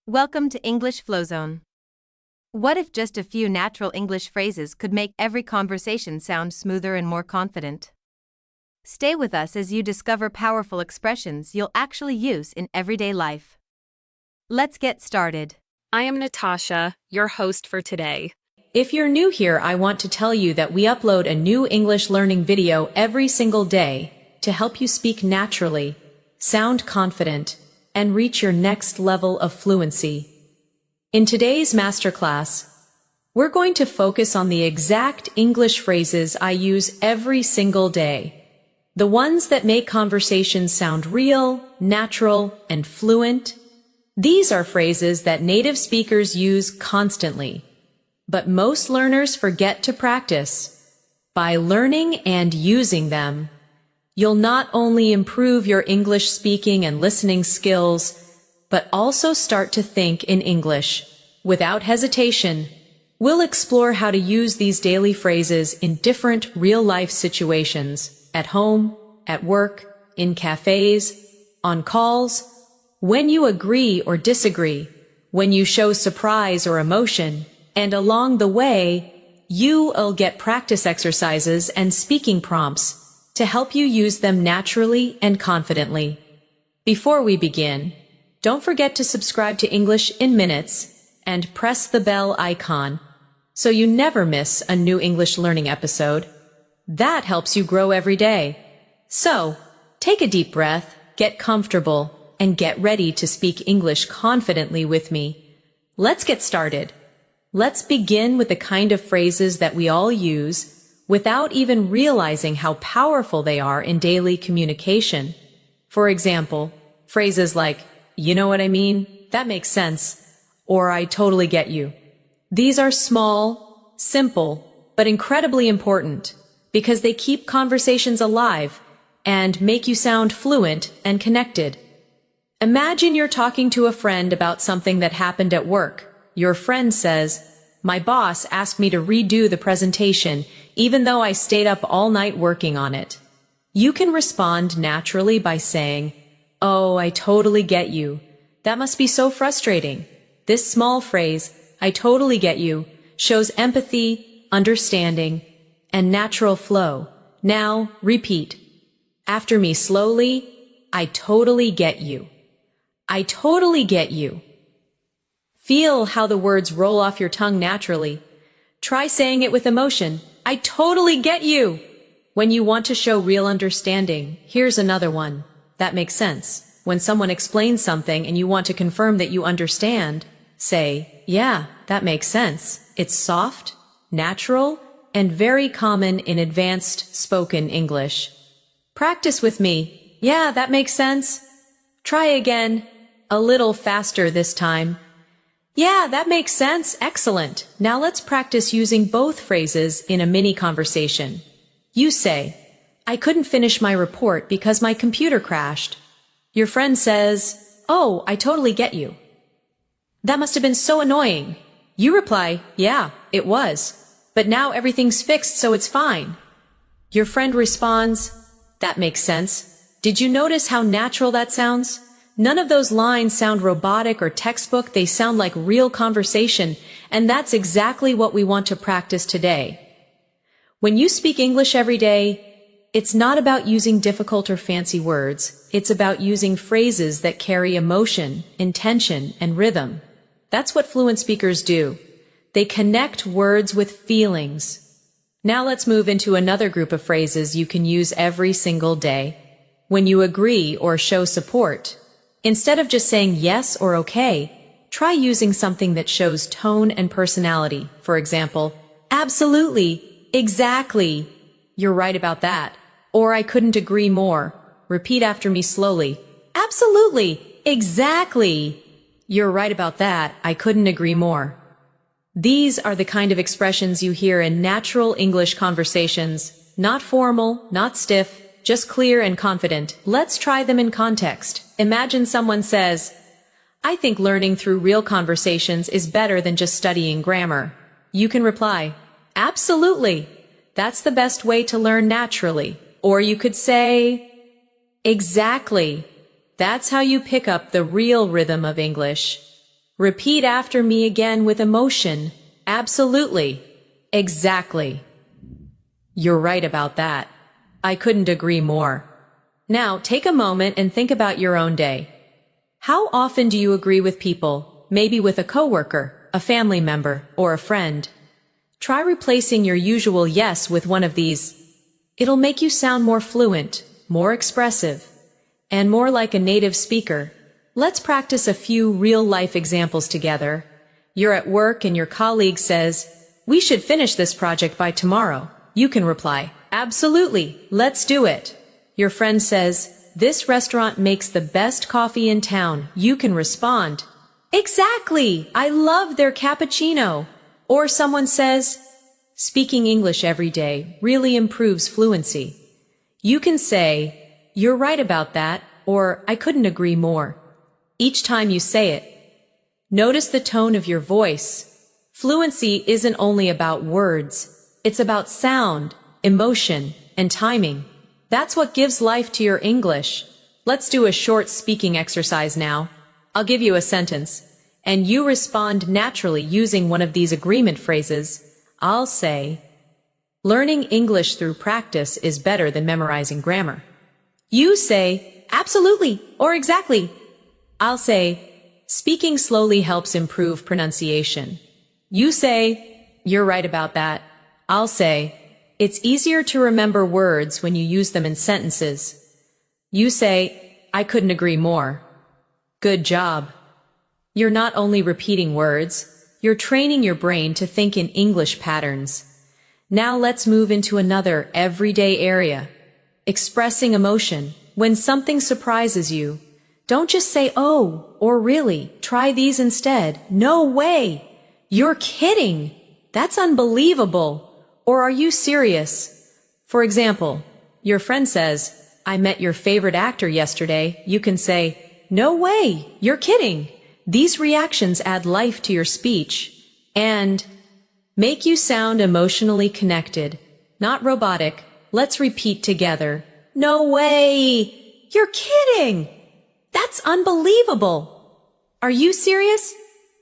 Welcome to English FlowZone. What if just a few natural English phrases could make every conversation sound smoother and more confident? Stay with us as you discover powerful expressions you'll actually use in everyday life. Let's get started. I am Natasha, your host for today. If you're new here, I want to tell you that we upload a new English learning video every single day to help you speak naturally, sound confident, and reach your next level of fluency. In today's masterclass, we're going to focus on the exact English phrases I use every single day. The ones that make conversations sound real, natural, and fluent. These are phrases that native speakers use constantly, but most learners forget to practice. By learning and using them, you'll not only improve your English speaking and listening skills, but also start to think in English. Without hesitation, we'll explore how to use these daily phrases in different real-life situations, at home, at work, in cafes, on calls, when you agree or disagree, when you show surprise or emotion, and along the way, you'll get practice exercises and speaking prompts to help you use them naturally and confidently. Before we begin, don't forget to subscribe to English in Minutes and press the bell icon so you never miss a new English learning episode. That helps you grow every day. So, take a deep breath, get comfortable, and get ready to speak English confidently with me. Let's get started. Let's begin with the kind of phrases that we all use without even realizing how powerful they are in daily communication. For example, phrases like, "You know what I mean? That makes sense," or "I totally get you." These are small, simple, but incredibly important because they keep conversations alive and make you sound fluent and connected. Imagine you're talking to a friend about something that happened at work. Your friend says, "My boss asked me to redo the presentation even though I stayed up all night working on it." You can respond naturally by saying, "Oh, I totally get you. That must be so frustrating." This small phrase, "I totally get you," shows empathy, understanding, and natural flow. Now, repeat after me slowly. I totally get you. I totally get you. Feel how the words roll off your tongue naturally. Try saying it with emotion. I totally get you. When you want to show real understanding, here's another one. That makes sense. When someone explains something and you want to confirm that you understand, say, "Yeah, that makes sense." It's soft, natural, and very common in advanced spoken English. Practice with me. "Yeah, that makes sense." Try again. A little faster this time. "Yeah, that makes sense." Excellent. Now let's practice using both phrases in a mini conversation. You say, "I couldn't finish my report because my computer crashed." Your friend says, "Oh, I totally get you. That must have been so annoying." You reply, "Yeah, it was. But now everything's fixed, so it's fine." Your friend responds, "That makes sense. Did you notice how natural that sounds? None of those lines sound robotic or textbook. They sound like real conversation, and that's exactly what we want to practice today." When you speak English every day, it's not about using difficult or fancy words. It's about using phrases that carry emotion, intention, and rhythm. That's what fluent speakers do. They connect words with feelings. Now let's move into another group of phrases you can use every single day. When you agree or show support, instead of just saying yes or okay, try using something that shows tone and personality. For example, "Absolutely, exactly, you're right about that," or "I couldn't agree more." Repeat after me slowly. "Absolutely, exactly, you're right about that. I couldn't agree more." These are the kind of expressions you hear in natural English conversations. Not formal, not stiff, just clear and confident. Let's try them in context. Imagine someone says, "I think learning through real conversations is better than just studying grammar." You can reply, "Absolutely. That's the best way to learn naturally." Or you could say, "Exactly. That's how you pick up the real rhythm of English. Repeat after me again with emotion. Absolutely. Exactly. You're right about that. I couldn't agree more. Now, take a moment and think about your own day. How often do you agree with people, maybe with a coworker, a family member, or a friend? Try replacing your usual yes with one of these. It'll make you sound more fluent, more expressive, and more like a native speaker. Let's practice a few real-life examples together. You're at work and your colleague says, "We should finish this project by tomorrow." You can reply, "Absolutely, let's do it." Your friend says, "This restaurant makes the best coffee in town." You can respond, "Exactly, I love their cappuccino." Or someone says, "Speaking English every day really improves fluency." You can say, "You're right about that," or "I couldn't agree more." Each time you say it, notice the tone of your voice. Fluency isn't only about words, it's about sound, emotion, and timing. That's what gives life to your English. Let's do a short speaking exercise now. I'll give you a sentence, and you respond naturally using one of these agreement phrases. I'll say, "Learning English through practice is better than memorizing grammar." You say, "Absolutely," or "Exactly." I'll say, "Speaking slowly helps improve pronunciation." You say, "You're right about that." I'll say, "It's easier to remember words when you use them in sentences." You say, "I couldn't agree more." Good job. You're not only repeating words, you're training your brain to think in English patterns. Now let's move into another everyday area. Expressing emotion. When something surprises you, don't just say, "Oh," or "Really." Try these instead. "No way." "You're kidding." "That's unbelievable." Or "Are you serious?" For example, your friend says, "I met your favorite actor yesterday." You can say, "No way. You're kidding." These reactions add life to your speech and make you sound emotionally connected, not robotic. Let's repeat together. "No way. You're kidding. That's unbelievable." "Are you serious?"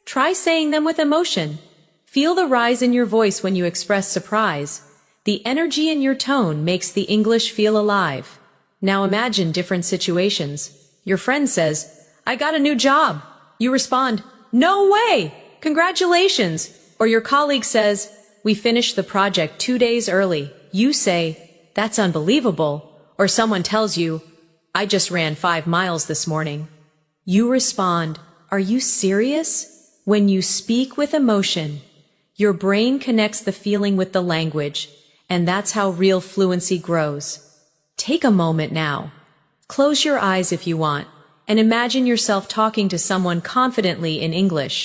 Try saying them with emotion. Feel the rise in your voice when you express surprise. The energy in your tone makes the English feel alive. Now imagine different situations. Your friend says, "I got a new job." You respond, "No way! Congratulations!" Or your colleague says, "We finished the project 2 days early." You say, "That's unbelievable." Or someone tells you, "I just ran 5 miles this morning." You respond, "Are you serious?" When you speak with emotion, your brain connects the feeling with the language, and that's how real fluency grows. Take a moment now. Close your eyes if you want, and imagine yourself talking to someone confidently in English.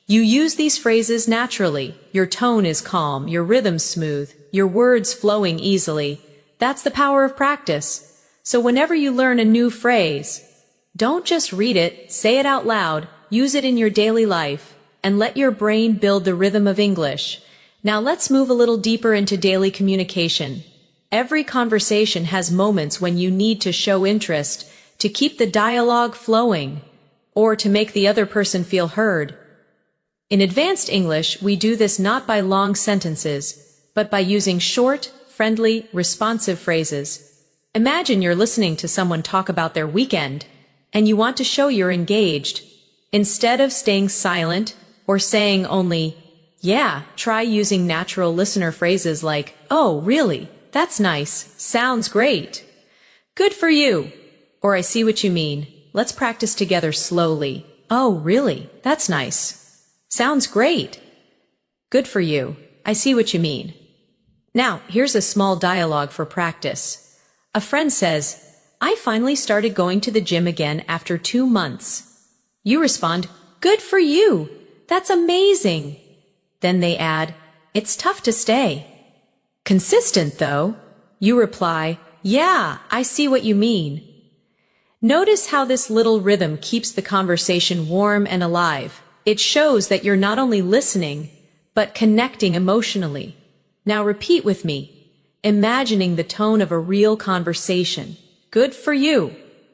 You use these phrases naturally. Your tone is calm, your rhythm smooth, your words flowing easily. That's the power of practice. So whenever you learn a new phrase, don't just read it, say it out loud, use it in your daily life, and let your brain build the rhythm of English. Now let's move a little deeper into daily communication. Every conversation has moments when you need to show interest, to keep the dialogue flowing, or to make the other person feel heard. In advanced English, we do this not by long sentences, but by using short, friendly, responsive phrases. Imagine you're listening to someone talk about their weekend, and you want to show you're engaged. Instead of staying silent or saying only, "Yeah," try using natural listener phrases like, "Oh, really? That's nice. Sounds great. Good for you." Or "I see what you mean. Let's practice together slowly." "Oh, really? That's nice. Sounds great. Good for you. I see what you mean." Now, here's a small dialogue for practice. A friend says, "I finally started going to the gym again after 2 months." You respond, "Good for you. That's amazing." Then they add, "It's tough to stay." "Consistent, though." You reply, "Yeah, I see what you mean." Notice how this little rhythm keeps the conversation warm and alive. It shows that you're not only listening, but connecting emotionally. Now repeat with me, imagining the tone of a real conversation. Good for you.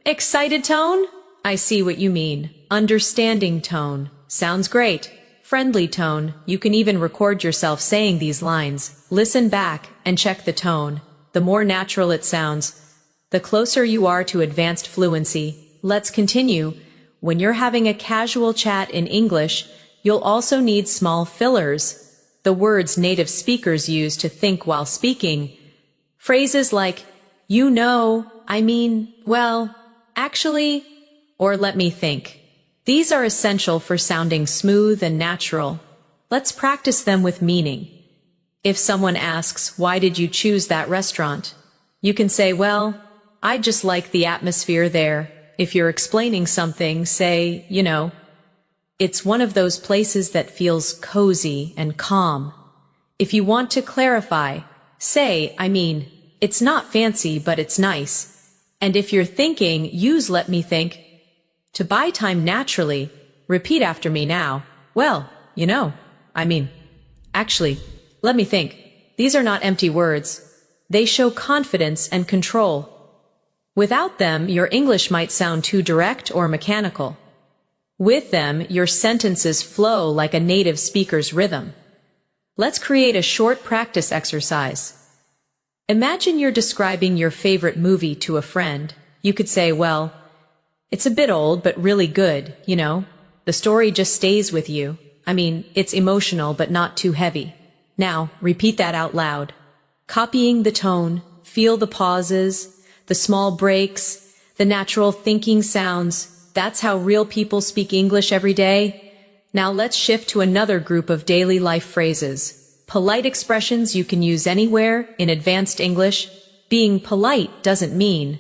Excited tone? I see what you mean. Understanding tone. Sounds great. Friendly tone. You can even record yourself saying these lines. Listen back and check the tone. The more natural it sounds, the closer you are to advanced fluency. Let's continue. When you're having a casual chat in English, you'll also need small fillers, the words native speakers use to think while speaking. Phrases like, you know, I mean, well, actually, or let me think. These are essential for sounding smooth and natural. Let's practice them with meaning. If someone asks, why did you choose that restaurant? You can say, well, I just like the atmosphere there. If you're explaining something, say, you know, it's one of those places that feels cozy and calm. If you want to clarify, say, I mean, it's not fancy, but it's nice. And if you're thinking, use let me think. To buy time naturally, repeat after me now. Well, you know, I mean, actually, let me think. These are not empty words. They show confidence and control. Without them, your English might sound too direct or mechanical. With them, your sentences flow like a native speaker's rhythm. Let's create a short practice exercise. Imagine you're describing your favorite movie to a friend. You could say, well, it's a bit old, but really good, you know. The story just stays with you. I mean, it's emotional, but not too heavy. Now, repeat that out loud. Copying the tone, feel the pauses, the small breaks, the natural thinking sounds. That's how real people speak English every day. Now let's shift to another group of daily life phrases. Polite expressions you can use anywhere in advanced English. Being polite doesn't mean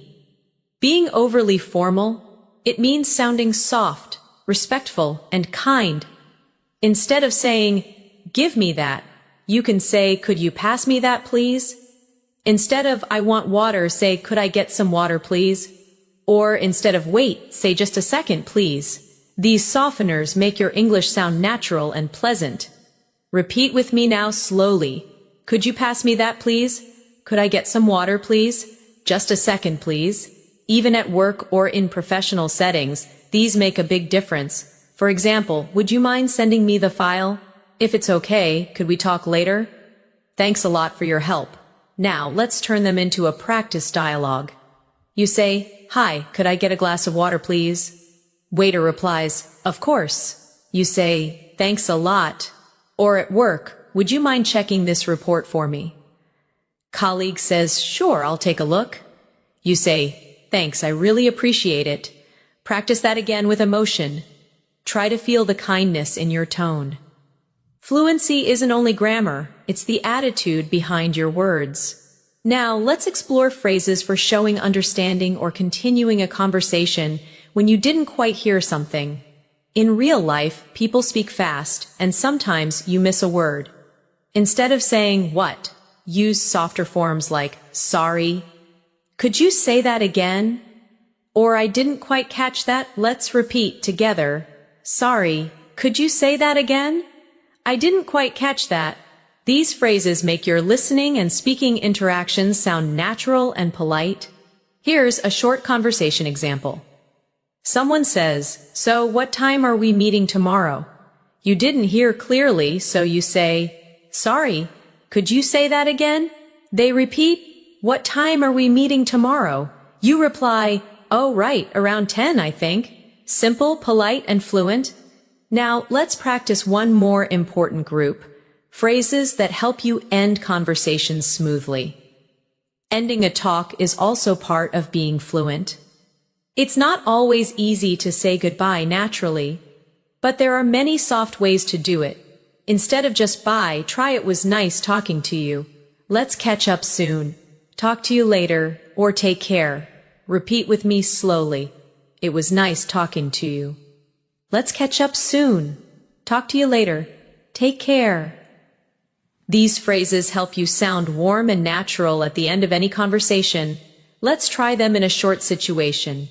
being overly formal. It means sounding soft, respectful, and kind. Instead of saying, give me that, you can say, could you pass me that, please? Instead of, I want water, say, could I get some water, please? Or instead of wait, say just a second, please. These softeners make your English sound natural and pleasant. Repeat with me now slowly. Could you pass me that, please? Could I get some water, please? Just a second, please. Even at work or in professional settings, these make a big difference. For example, would you mind sending me the file? If it's okay, could we talk later? Thanks a lot for your help. Now, let's turn them into a practice dialogue. You say, hi, could I get a glass of water, please? Waiter replies, of course. You say, thanks a lot. Or at work, would you mind checking this report for me? Colleague says, sure, I'll take a look. You say, thanks, I really appreciate it. Practice that again with emotion. Try to feel the kindness in your tone. Fluency isn't only grammar, it's the attitude behind your words. Now, let's explore phrases for showing understanding or continuing a conversation when you didn't quite hear something. In real life, people speak fast, and sometimes you miss a word. Instead of saying what, use softer forms like sorry. Could you say that again? Or I didn't quite catch that. Let's repeat together. Sorry, could you say that again? I didn't quite catch that. These phrases make your listening and speaking interactions sound natural and polite. Here's a short conversation example. Someone says, so what time are we meeting tomorrow? You didn't hear clearly, so you say, sorry, could you say that again? They repeat, what time are we meeting tomorrow? You reply, oh right, around 10, I think. Simple, polite, and fluent. Now, let's practice one more important group. Phrases that help you end conversations smoothly. Ending a talk is also part of being fluent. It's not always easy to say goodbye naturally, but there are many soft ways to do it. Instead of just bye, try it was nice talking to you. Let's catch up soon. Talk to you later, or take care. Repeat with me slowly. It was nice talking to you. Let's catch up soon. Talk to you later. Take care. These phrases help you sound warm and natural at the end of any conversation. Let's try them in a short situation.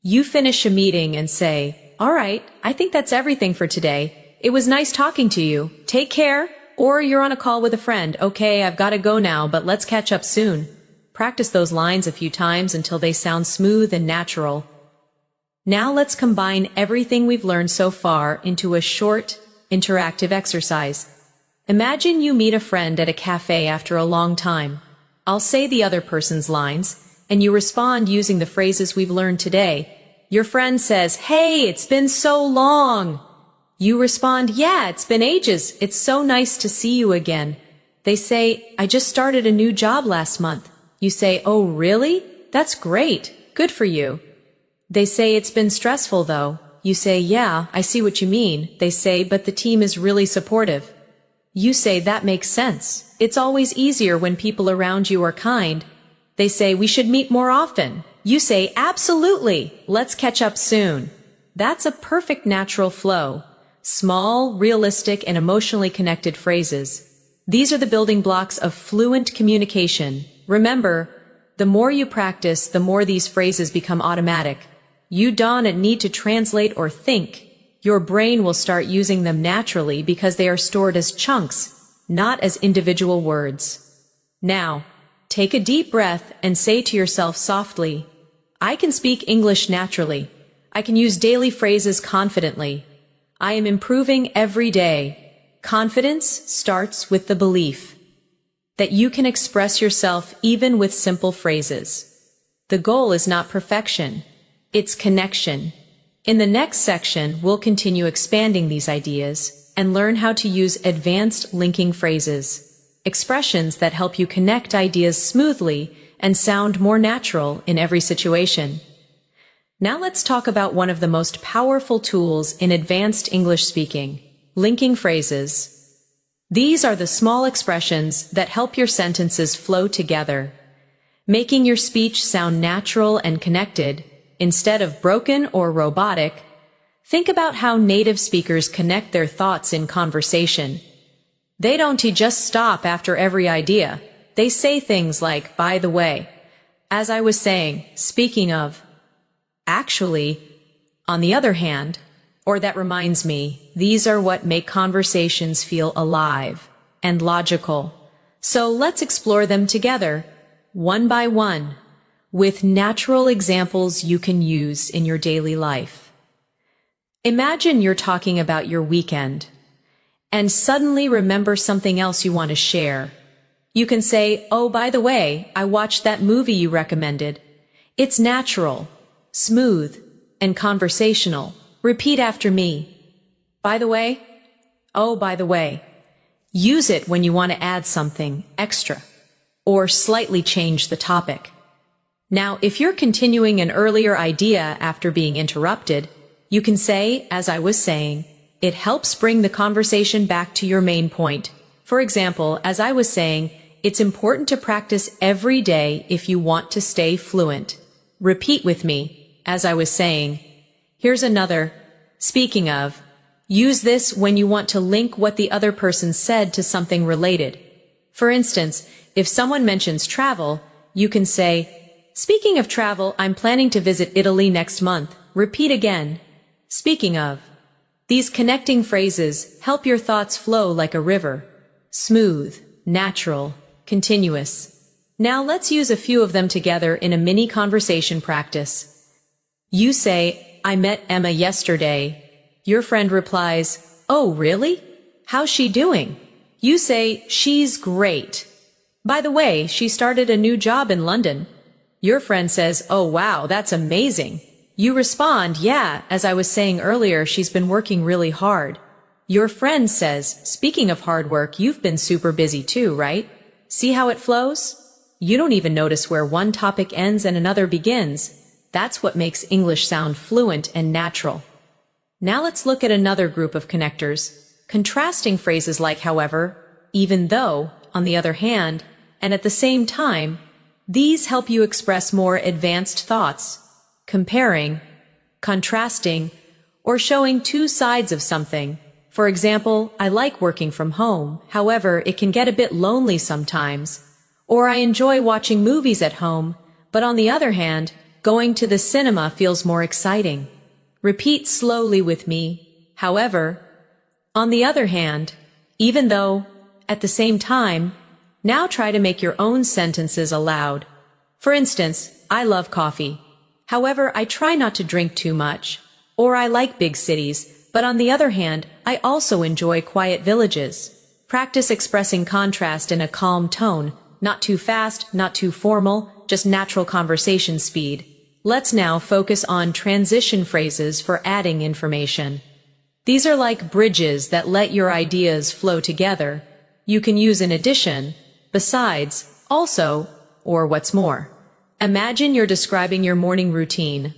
You finish a meeting and say, all right, I think that's everything for today. It was nice talking to you. Take care. Or you're on a call with a friend. Okay, I've got to go now, but let's catch up soon. Practice those lines a few times until they sound smooth and natural. Now let's combine everything we've learned so far into a short, interactive exercise. Imagine you meet a friend at a cafe after a long time. I'll say the other person's lines, and you respond using the phrases we've learned today. Your friend says, "Hey, it's been so long." You respond, "Yeah, it's been ages. It's so nice to see you again." They say, "I just started a new job last month." You say, "Oh, really? That's great. Good for you." They say, "It's been stressful though." You say, "Yeah, I see what you mean." They say, "But the team is really supportive." You say, "That makes sense. It's always easier when people around you are kind." They say, "We should meet more often." You say, "Absolutely. Let's catch up soon." That's a perfect natural flow. Small, realistic, and emotionally connected phrases. These are the building blocks of fluent communication. Remember, the more you practice, the more these phrases become automatic. You don't need to translate or think. Your brain will start using them naturally because they are stored as chunks, not as individual words. Now, take a deep breath and say to yourself softly, "I can speak English naturally. I can use daily phrases confidently. I am improving every day." Confidence starts with the belief that you can express yourself even with simple phrases. The goal is not perfection, it's connection. In the next section, we'll continue expanding these ideas and learn how to use advanced linking phrases, expressions that help you connect ideas smoothly and sound more natural in every situation. Now let's talk about one of the most powerful tools in advanced English speaking, linking phrases. These are the small expressions that help your sentences flow together, making your speech sound natural and connected instead of broken or robotic. Think about how native speakers connect their thoughts in conversation. They don't just stop after every idea. They say things like, "By the way," "as I was saying," "speaking of," "actually," "on the other hand," or "that reminds me." These are what make conversations feel alive and logical. So let's explore them together, one by one, with natural examples you can use in your daily life. Imagine you're talking about your weekend, and suddenly remember something else you want to share. You can say, "Oh, by the way, I watched that movie you recommended." It's natural, smooth, and conversational. Repeat after me. By the way. Oh, by the way. Use it when you want to add something extra or slightly change the topic. Now, if you're continuing an earlier idea after being interrupted, you can say, "As I was saying." It helps bring the conversation back to your main point. For example, "As I was saying, it's important to practice every day if you want to stay fluent." Repeat with me, "As I was saying." Here's another. Speaking of. Use this when you want to link what the other person said to something related. For instance, if someone mentions travel, you can say, "Speaking of travel, I'm planning to visit Italy next month." Repeat again. "Speaking of." These connecting phrases help your thoughts flow like a river. Smooth, natural, continuous. Now let's use a few of them together in a mini conversation practice. You say, "I met Emma yesterday." Your friend replies, "Oh, really? How's she doing?" You say, "She's great. By the way, she started a new job in London." Your friend says, "Oh, wow, that's amazing." You respond, "Yeah, as I was saying earlier, she's been working really hard." Your friend says, "Speaking of hard work, you've been super busy too, right?" See how it flows? You don't even notice where one topic ends and another begins. That's what makes English sound fluent and natural. Now let's look at another group of connectors. Contrasting phrases like however, even though, on the other hand, and at the same time. These help you express more advanced thoughts. Comparing, contrasting, or showing two sides of something. For example, "I like working from home, however, it can get a bit lonely sometimes." Or "I enjoy watching movies at home, but on the other hand, going to the cinema feels more exciting." Repeat slowly with me. However, on the other hand, even though, at the same time. Now try to make your own sentences aloud. For instance, "I love coffee." However, I try not to drink too much. Or I like big cities, but on the other hand, I also enjoy quiet villages. Practice expressing contrast in a calm tone, not too fast, not too formal, just natural conversation speed. Let's now focus on transition phrases for adding information. These are like bridges that let your ideas flow together. You can use in addition, besides, also, or what's more. Imagine you're describing your morning routine.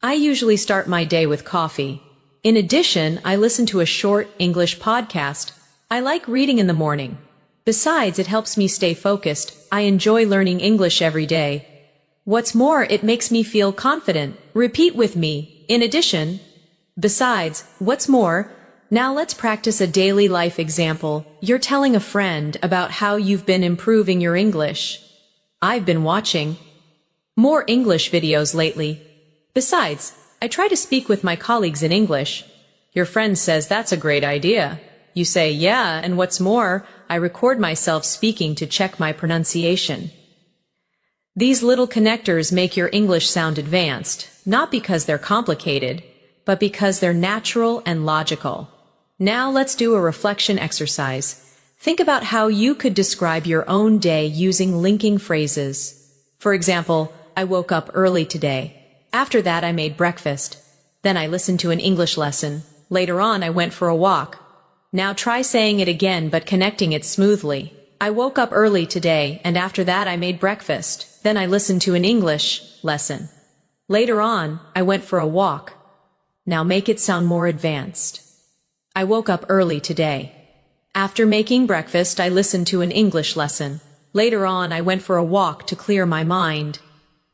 I usually start my day with coffee. In addition, I listen to a short English podcast. I like reading in the morning. Besides, it helps me stay focused. I enjoy learning English every day. What's more, it makes me feel confident. Repeat with me. In addition, besides, what's more. Now let's practice a daily life example. You're telling a friend about how you've been improving your English. I've been watching more English videos lately. Besides, I try to speak with my colleagues in English. Your friend says that's a great idea. You say, yeah, and what's more, I record myself speaking to check my pronunciation. These little connectors make your English sound advanced, not because they're complicated, but because they're natural and logical. Now let's do a reflection exercise. Think about how you could describe your own day using linking phrases. For example, I woke up early today. After that, I made breakfast. Then I listened to an English lesson. Later on, I went for a walk. Now try saying it again, but connecting it smoothly. I woke up early today, and after that, I made breakfast. Then I listened to an English lesson. Later on, I went for a walk. Now make it sound more advanced. I woke up early today. After making breakfast, I listened to an English lesson. Later on, I went for a walk to clear my mind.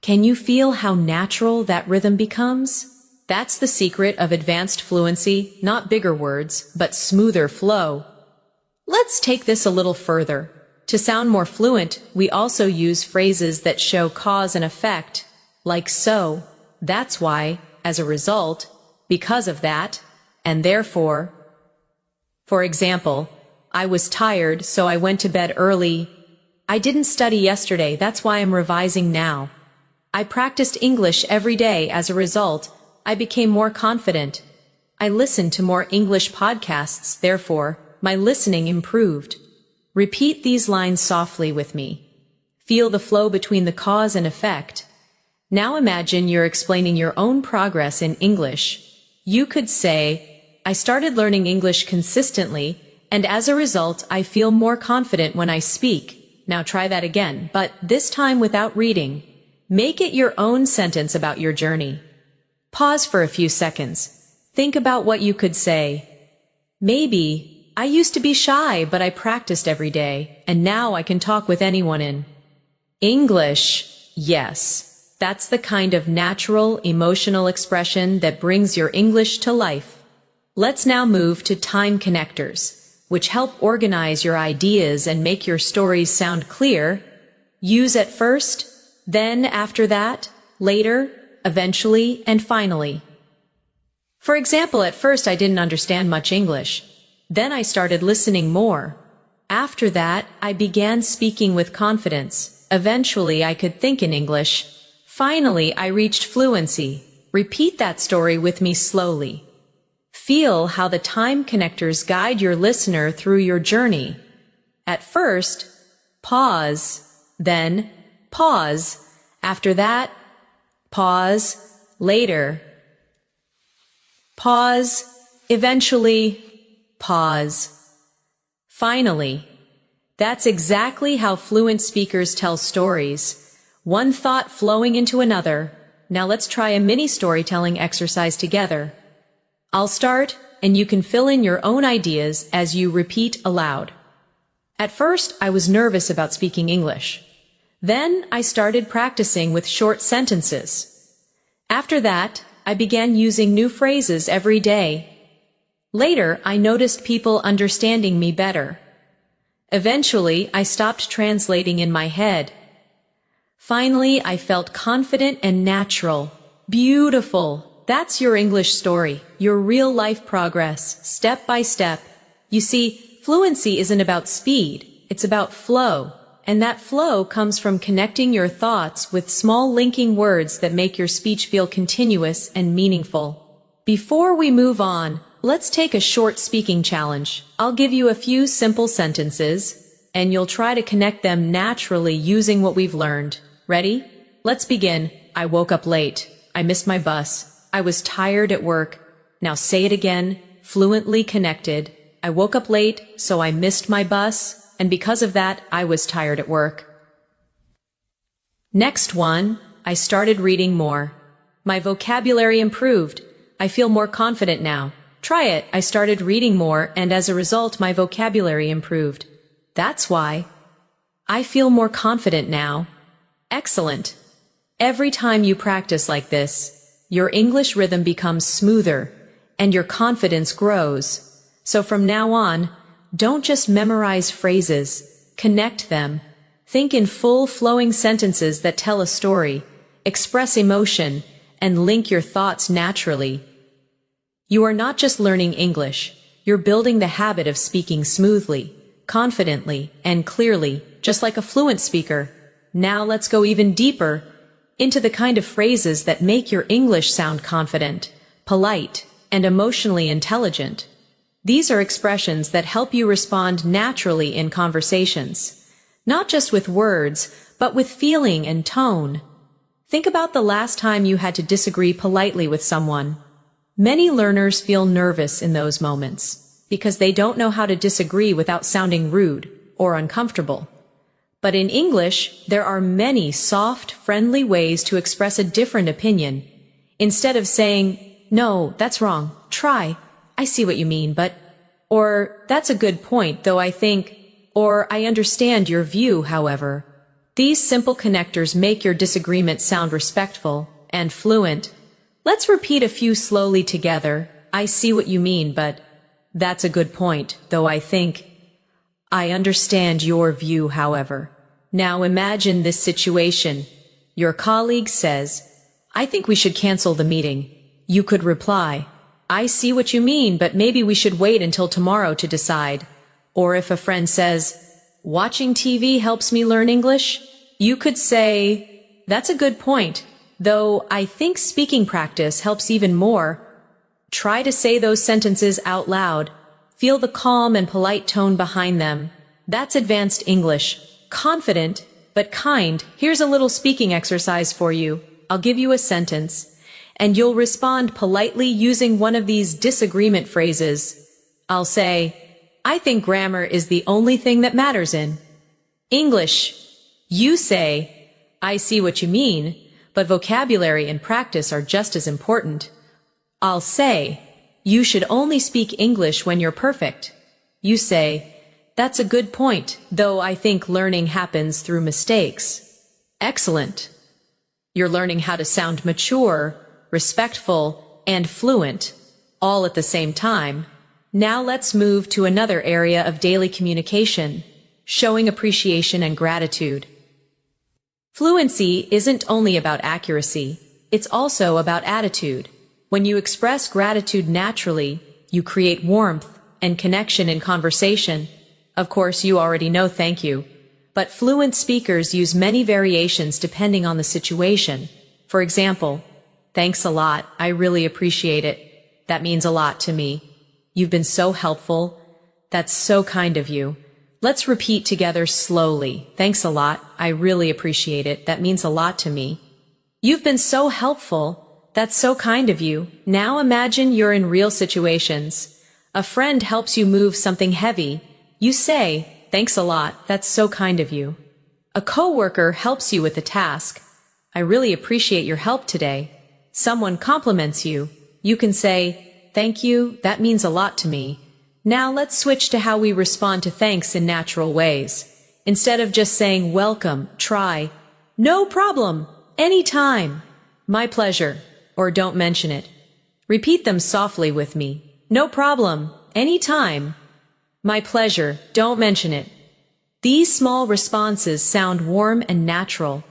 Can you feel how natural that rhythm becomes? That's the secret of advanced fluency, not bigger words, but smoother flow. Let's take this a little further. To sound more fluent, we also use phrases that show cause and effect, like so, that's why, as a result, because of that, and therefore. For example, I was tired, so I went to bed early. I didn't study yesterday, that's why I'm revising now. I practiced English every day. As a result, I became more confident. I listened to more English podcasts, therefore, my listening improved. Repeat these lines softly with me. Feel the flow between the cause and effect. Now imagine you're explaining your own progress in English. You could say, I started learning English consistently, and as a result, I feel more confident when I speak. Now try that again, but this time without reading. Make it your own sentence about your journey. Pause for a few seconds. Think about what you could say. Maybe, I used to be shy, but I practiced every day, and now I can talk with anyone in English. Yes, that's the kind of natural, emotional expression that brings your English to life. Let's now move to time connectors, which help organize your ideas and make your stories sound clear. Use at first, then after that, later, eventually, and finally. For example, at first I didn't understand much English. Then I started listening more. After that, I began speaking with confidence. Eventually, I could think in English. Finally, I reached fluency. Repeat that story with me slowly. Feel how the time connectors guide your listener through your journey. At first, pause, then pause. After that, pause. Later, pause. Eventually, pause. Finally. That's exactly how fluent speakers tell stories. One thought flowing into another. Now let's try a mini storytelling exercise together. I'll start, and you can fill in your own ideas as you repeat aloud. At first, I was nervous about speaking English. Then I started practicing with short sentences. After that, I began using new phrases every day. Later, I noticed people understanding me better. Eventually, I stopped translating in my head. Finally, I felt confident and natural. Beautiful. That's your English story, your real-life progress, step by step. You see, fluency isn't about speed, it's about flow. and that flow comes from connecting your thoughts with small linking words that make your speech feel continuous and meaningful. Before we move on, let's take a short speaking challenge. I'll give you a few simple sentences, and you'll try to connect them naturally using what we've learned. Ready? Let's begin. I woke up late. I missed my bus. I was tired at work. Now say it again, fluently connected. I woke up late, so I missed my bus, and because of that, I was tired at work. Next one, I started reading more. My vocabulary improved. I feel more confident now. Try it. I started reading more, and as a result, my vocabulary improved. That's why. I feel more confident now. Excellent. Every time you practice like this, your English rhythm becomes smoother, and your confidence grows. So from now on, don't just memorize phrases, connect them. Think in full flowing sentences that tell a story, express emotion, and link your thoughts naturally. You are not just learning English, you're building the habit of speaking smoothly, confidently, and clearly, just like a fluent speaker. Now let's go even deeper into the kind of phrases that make your English sound confident, polite, and emotionally intelligent. These are expressions that help you respond naturally in conversations, not just with words, but with feeling and tone. Think about the last time you had to disagree politely with someone. Many learners feel nervous in those moments because they don't know how to disagree without sounding rude or uncomfortable. But in English, there are many soft, friendly ways to express a different opinion. Instead of saying, "No, that's wrong. Try. I see what you mean, but," or "That's a good point, though I think," or "I understand your view, however." These simple connectors make your disagreement sound respectful and fluent. Let's repeat a few slowly together. I see what you mean, but that's a good point, though I think. I understand your view, however. Now imagine this situation. Your colleague says, I think we should cancel the meeting. You could reply, I see what you mean, but maybe we should wait until tomorrow to decide. Or if a friend says, watching TV helps me learn English, you could say, that's a good point, though I think speaking practice helps even more. Try to say those sentences out loud. Feel the calm and polite tone behind them. That's advanced English. Confident, but kind. Here's a little speaking exercise for you. I'll give you a sentence, and you'll respond politely using one of these disagreement phrases. I'll say, I think grammar is the only thing that matters in English. You say, I see what you mean, but vocabulary and practice are just as important. I'll say, you should only speak English when you're perfect. You say, that's a good point, though I think learning happens through mistakes. Excellent. You're learning how to sound mature, respectful, and fluent, all at the same time. Now let's move to another area of daily communication, showing appreciation and gratitude. Fluency isn't only about accuracy, it's also about attitude. When you express gratitude naturally, you create warmth and connection in conversation. Of course, you already know thank you, but fluent speakers use many variations depending on the situation. For example, thanks a lot, I really appreciate it. That means a lot to me. You've been so helpful. That's so kind of you. Let's repeat together slowly. Thanks a lot, I really appreciate it. That means a lot to me. You've been so helpful. That's so kind of you. Now imagine you're in real situations. A friend helps you move something heavy. You say, thanks a lot, that's so kind of you. A coworker helps you with a task. I really appreciate your help today. Someone compliments you. You can say, thank you, that means a lot to me. Now let's switch to how we respond to thanks in natural ways. Instead of just saying welcome, try, no problem, anytime, my pleasure, or don't mention it. Repeat them softly with me. No problem, anytime, my pleasure, don't mention it. These small responses sound warm and natural.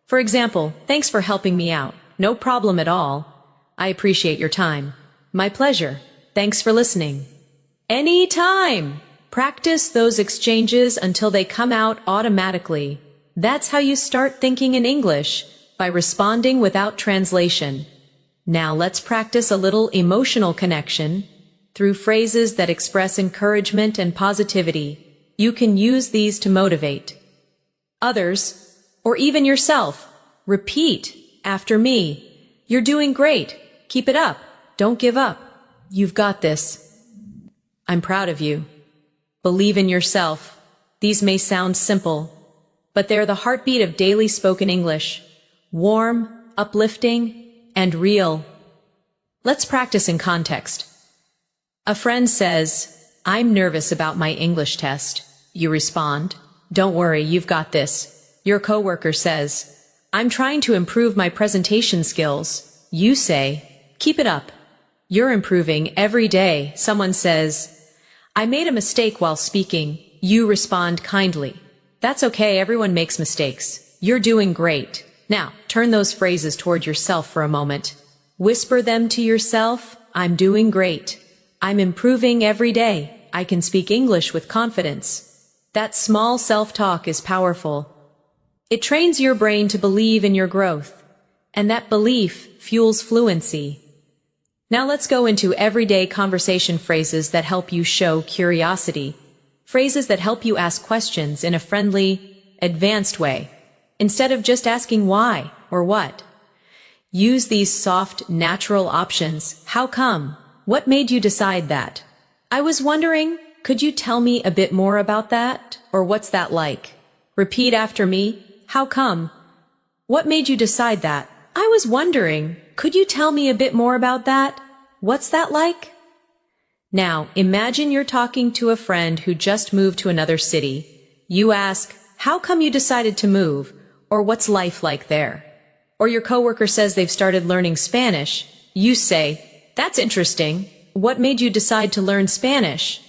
For example, thanks for helping me out. No problem at all. I appreciate your time. My pleasure. Thanks for listening. Anytime. Practice those exchanges until they come out automatically. That's how you start thinking in English, by responding without translation. Now let's practice a little emotional connection through phrases that express encouragement and positivity. You can use these to motivate others, or even yourself. Repeat after me. You're doing great. Keep it up. Don't give up. You've got this. I'm proud of you. Believe in yourself. These may sound simple, but they're the heartbeat of daily spoken English. Warm, uplifting, and real. Let's practice in context. A friend says, "I'm nervous about my English test." You respond, "Don't worry, you've got this." Your coworker says, "I'm trying to improve my presentation skills." You say, "Keep it up. You're improving every day." Someone says, "I made a mistake while speaking." You respond kindly, "That's okay, everyone makes mistakes. You're doing great." Now, turn those phrases toward yourself for a moment. Whisper them to yourself. I'm doing great. I'm improving every day. I can speak English with confidence. That small self-talk is powerful. It trains your brain to believe in your growth, and that belief fuels fluency. Now let's go into everyday conversation phrases that help you show curiosity. Phrases that help you ask questions in a friendly, advanced way, instead of just asking why or what. Use these soft, natural options. How come? What made you decide that? I was wondering, could you tell me a bit more about that? Or what's that like? Repeat after me. How come? What made you decide that? I was wondering, could you tell me a bit more about that? What's that like? Now, imagine you're talking to a friend who just moved to another city. You ask, how come you decided to move? Or what's life like there? Or your coworker says they've started learning Spanish. You say, that's interesting. What made you decide to learn Spanish?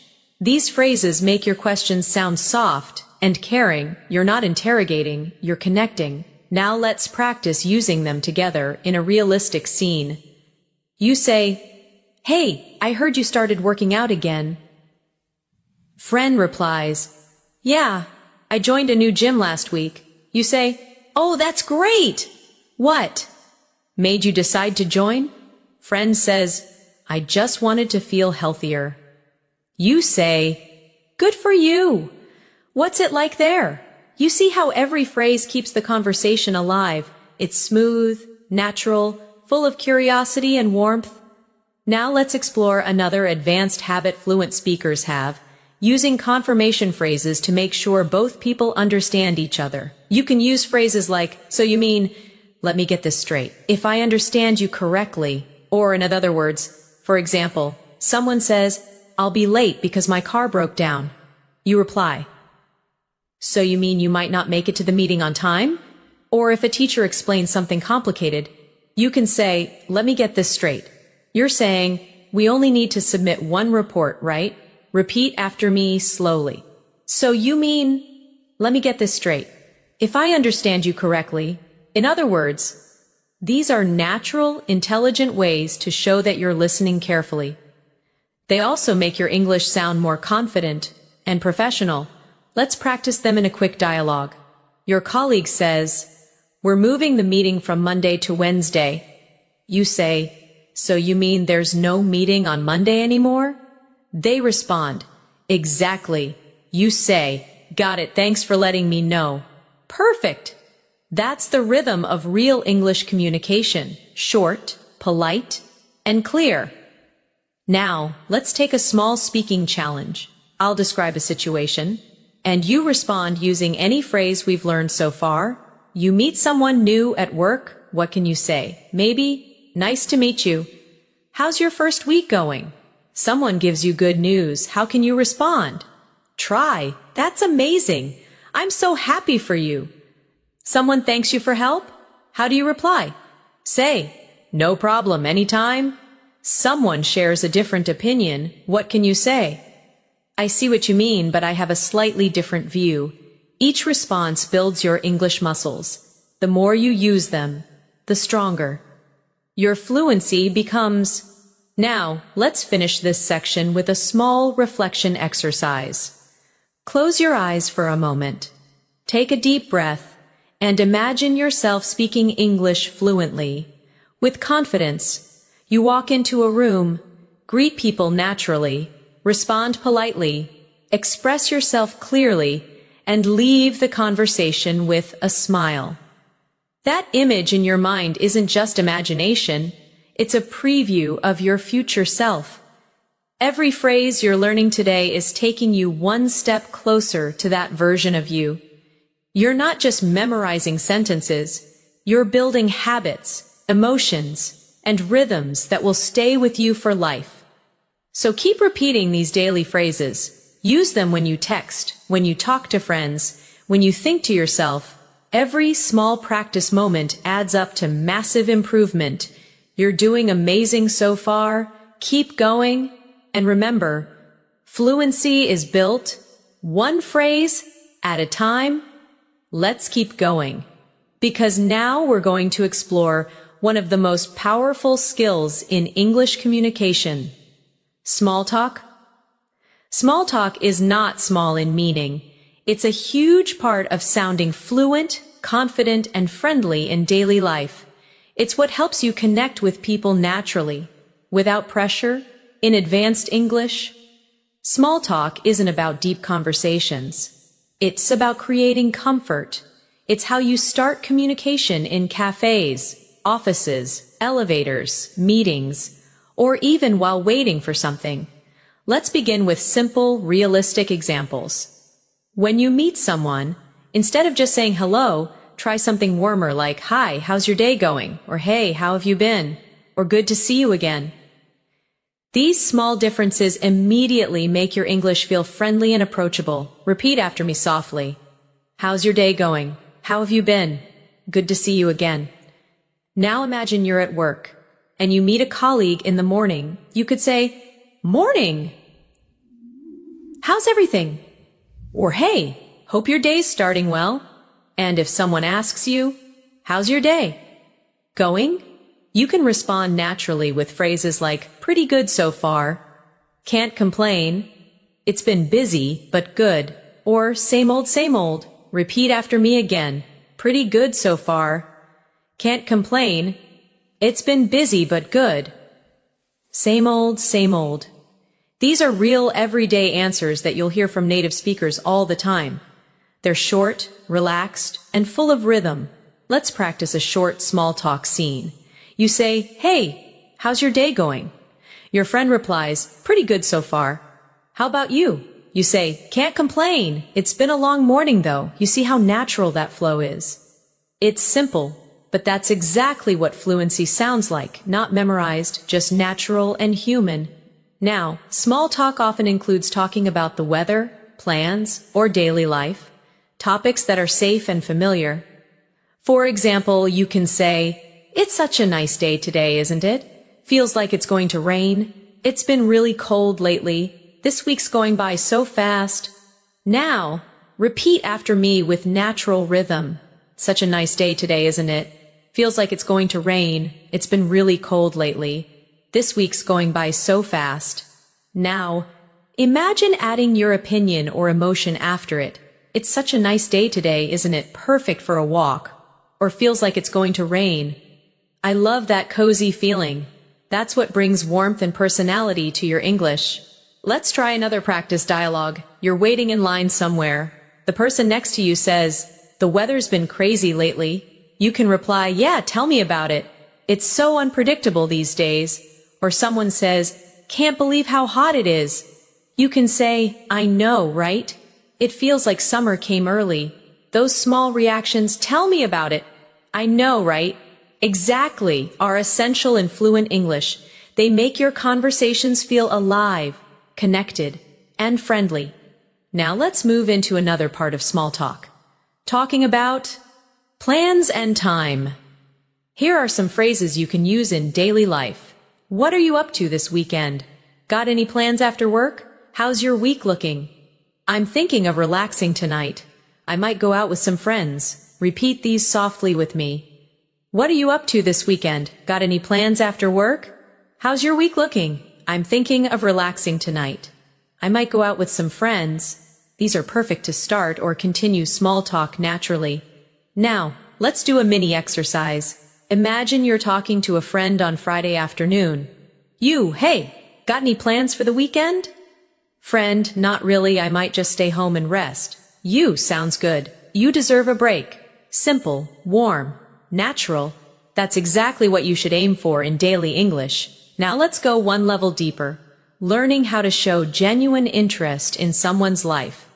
These phrases make your questions sound soft and caring. You're not interrogating, you're connecting. Now let's practice using them together in a realistic scene. You say, hey, I heard you started working out again. Friend replies, yeah, I joined a new gym last week. You say, oh, that's great. What made you decide to join? Friend says, I just wanted to feel healthier. You say, good for you. What's it like there? You see how every phrase keeps the conversation alive. It's smooth, natural, full of curiosity and warmth. Now let's explore another advanced habit fluent speakers have, using confirmation phrases to make sure both people understand each other. You can use phrases like, so you mean, let me get this straight. If I understand you correctly, or in other words, for example, someone says, I'll be late because my car broke down. You reply, so you mean you might not make it to the meeting on time? Or if a teacher explains something complicated, you can say, let me get this straight. You're saying, we only need to submit one report, right? Repeat after me slowly. So you mean, let me get this straight. If I understand you correctly, in other words, these are natural, intelligent ways to show that you're listening carefully. They also make your English sound more confident and professional. Let's practice them in a quick dialogue. Your colleague says, we're moving the meeting from Monday to Wednesday. You say, so you mean there's no meeting on Monday anymore? They respond, exactly. You say, got it, thanks for letting me know. Perfect. That's the rhythm of real English communication. Short, polite, and clear. Now, let's take a small speaking challenge. I'll describe a situation, and you respond using any phrase we've learned so far. You meet someone new at work. What can you say? Maybe, nice to meet you. How's your first week going? Someone gives you good news. How can you respond? Try. That's amazing. I'm so happy for you. Someone thanks you for help? How do you reply? Say, no problem, anytime. Someone shares a different opinion. What can you say? I see what you mean, but I have a slightly different view. Each response builds your English muscles. The more you use them, the stronger your fluency becomes. Now, let's finish this section with a small reflection exercise. Close your eyes for a moment. Take a deep breath and imagine yourself speaking English fluently. With confidence, you walk into a room, greet people naturally, respond politely, express yourself clearly, and leave the conversation with a smile. That image in your mind isn't just imagination, it's a preview of your future self. Every phrase you're learning today is taking you one step closer to that version of you. You're not just memorizing sentences, you're building habits, emotions, and rhythms that will stay with you for life. So keep repeating these daily phrases. Use them when you text, when you talk to friends, when you think to yourself. Every small practice moment adds up to massive improvement. You're doing amazing so far. Keep going. And remember, fluency is built one phrase at a time. Let's keep going. Because now we're going to explore one of the most powerful skills in English communication. Small talk? Small talk is not small in meaning. It's a huge part of sounding fluent, confident, and friendly in daily life. It's what helps you connect with people naturally, without pressure, in advanced English. Small talk isn't about deep conversations. It's about creating comfort. It's how you start communication in cafes, offices, elevators, meetings, or even while waiting for something. Let's begin with simple, realistic examples. When you meet someone, instead of just saying hello, try something warmer like, "Hi, how's your day going?" Or "Hey, how have you been?" Or "Good to see you again." These small differences immediately make your English feel friendly and approachable. Repeat after me softly. How's your day going? How have you been? Good to see you again. Now imagine you're at work, and you meet a colleague in the morning. You could say, "Morning! How's everything?" Or "Hey, hope your day's starting well." And if someone asks you, "How's your day going?" you can respond naturally with phrases like, "Pretty good so far," "Can't complain," "It's been busy, but good," or same old, same old." Repeat after me again. Pretty good so far. Can't complain. It's been busy, but good. Same old, same old. These are real everyday answers that you'll hear from native speakers all the time. They're short, relaxed, and full of rhythm. Let's practice a short small talk scene. You say, "Hey, how's your day going?" Your friend replies, "Pretty good so far. How about you?" You say, "Can't complain. It's been a long morning though." You see how natural that flow is. It's simple, but that's exactly what fluency sounds like, not memorized, just natural and human. Now, small talk often includes talking about the weather, plans, or daily life, topics that are safe and familiar. For example, you can say, "It's such a nice day today, isn't it? Feels like it's going to rain. It's been really cold lately. This week's going by so fast." Now, repeat after me with natural rhythm. "Such a nice day today, isn't it? Feels like it's going to rain. It's been really cold lately. This week's going by so fast." Now, imagine adding your opinion or emotion after it. "It's such a nice day today, isn't it? Perfect for a walk." Or "Feels like it's going to rain." I love that cozy feeling. That's what brings warmth and personality to your English. Let's try another practice dialogue. You're waiting in line somewhere. The person next to you says, "The weather's been crazy lately." You can reply, "Yeah, tell me about it. It's so unpredictable these days." Or someone says, "Can't believe how hot it is." You can say, "I know, right? It feels like summer came early." Those small reactions, "Tell me about it." "I know, right?" Exactly, are essential in fluent English. They make your conversations feel alive, connected, and friendly. Now let's move into another part of small talk. Talking about plans and time. Here are some phrases you can use in daily life. What are you up to this weekend? Got any plans after work? How's your week looking? I'm thinking of relaxing tonight. I might go out with some friends. Repeat these softly with me. What are you up to this weekend? Got any plans after work? How's your week looking? I'm thinking of relaxing tonight. I might go out with some friends. These are perfect to start or continue small talk naturally. Now, let's do a mini exercise. Imagine you're talking to a friend on Friday afternoon. You, hey, got any plans for the weekend? Friend, not really, I might just stay home and rest. You, sounds good. You deserve a break. Simple, warm, natural. That's exactly what you should aim for in daily English. Now let's go one level deeper. Learning how to show genuine interest in someone's life.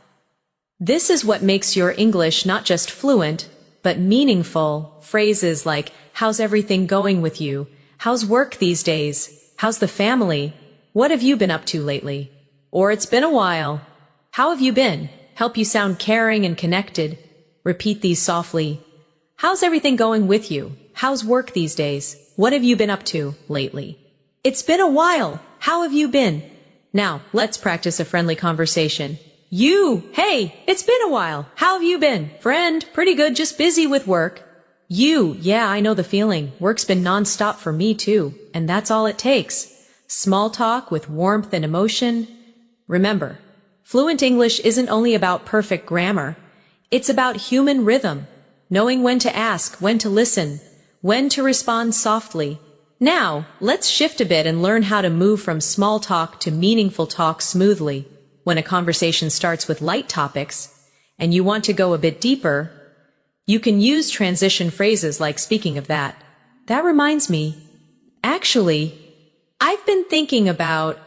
This is what makes your English not just fluent, but meaningful. Phrases like, how's everything going with you? How's work these days? How's the family? What have you been up to lately? Or it's been a while. How have you been? Help you sound caring and connected. Repeat these softly. How's everything going with you? How's work these days? What have you been up to lately? It's been a while. How have you been? Now, let's practice a friendly conversation. You, hey, it's been a while. How have you been? Friend, pretty good, just busy with work. You, yeah, I know the feeling. Work's been nonstop for me too. And that's all it takes. Small talk with warmth and emotion. Remember, fluent English isn't only about perfect grammar. It's about human rhythm, knowing when to ask, when to listen, when to respond softly. Now, let's shift a bit and learn how to move from small talk to meaningful talk smoothly. When a conversation starts with light topics, and you want to go a bit deeper, you can use transition phrases like speaking of that. That reminds me. Actually, I've been thinking about,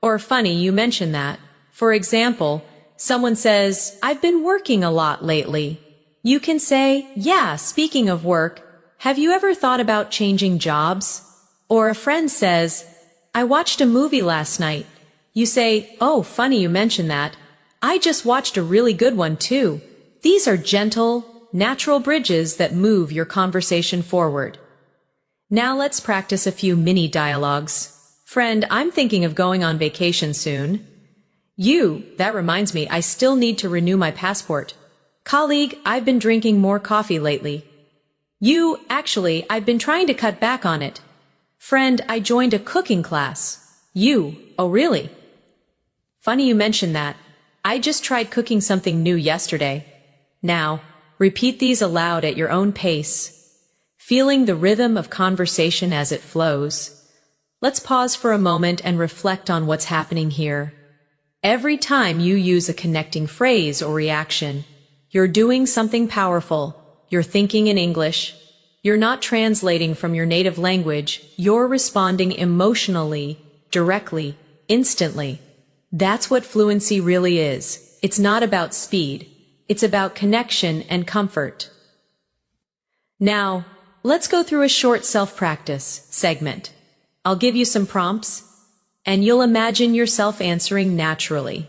or funny, you mentioned that. For example, someone says, I've been working a lot lately. You can say, yeah, speaking of work, have you ever thought about changing jobs? Or a friend says, I watched a movie last night. You say, oh, funny you mentioned that. I just watched a really good one too. These are gentle, natural bridges that move your conversation forward. Now let's practice a few mini dialogues. Friend, I'm thinking of going on vacation soon. You, that reminds me, I still need to renew my passport. Colleague, I've been drinking more coffee lately. You, actually, I've been trying to cut back on it. Friend, I joined a cooking class. You, oh really? Funny you mentioned that. I just tried cooking something new yesterday. Now, repeat these aloud at your own pace, feeling the rhythm of conversation as it flows. Let's pause for a moment and reflect on what's happening here. Every time you use a connecting phrase or reaction, you're doing something powerful. You're thinking in English. You're not translating from your native language. You're responding emotionally, directly, instantly. That's what fluency really is. It's not about speed. It's about connection and comfort. Now, let's go through a short self-practice segment. I'll give you some prompts, and you'll imagine yourself answering naturally.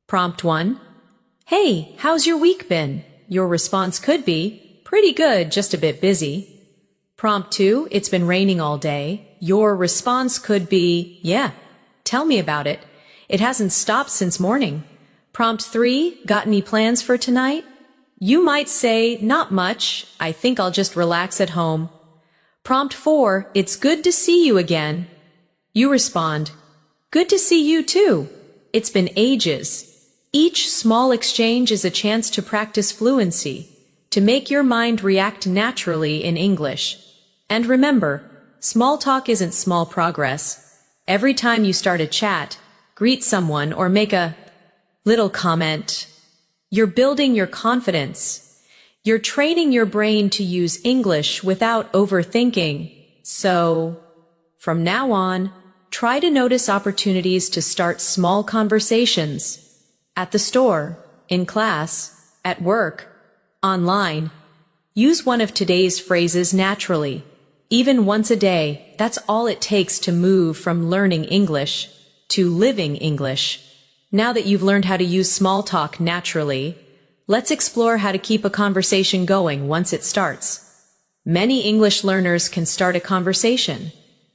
Prompt 1. Hey, how's your week been? Your response could be, pretty good, just a bit busy. Prompt 2. It's been raining all day. Your response could be, yeah, tell me about it. It hasn't stopped since morning. Prompt 3. Got any plans for tonight? You might say, not much. I think I'll just relax at home. Prompt 4. It's good to see you again. You respond, good to see you too. It's been ages. Each small exchange is a chance to practice fluency, to make your mind react naturally in English. And remember, small talk isn't small progress. Every time you start a chat, greet someone, or make a little comment, you're building your confidence. You're training your brain to use English without overthinking. So, from now on, try to notice opportunities to start small conversations. At the store, in class, at work, online. Use one of today's phrases naturally. Even once a day, that's all it takes to move from learning English to living English. Now that you've learned how to use small talk naturally, let's explore how to keep a conversation going once it starts. Many English learners can start a conversation,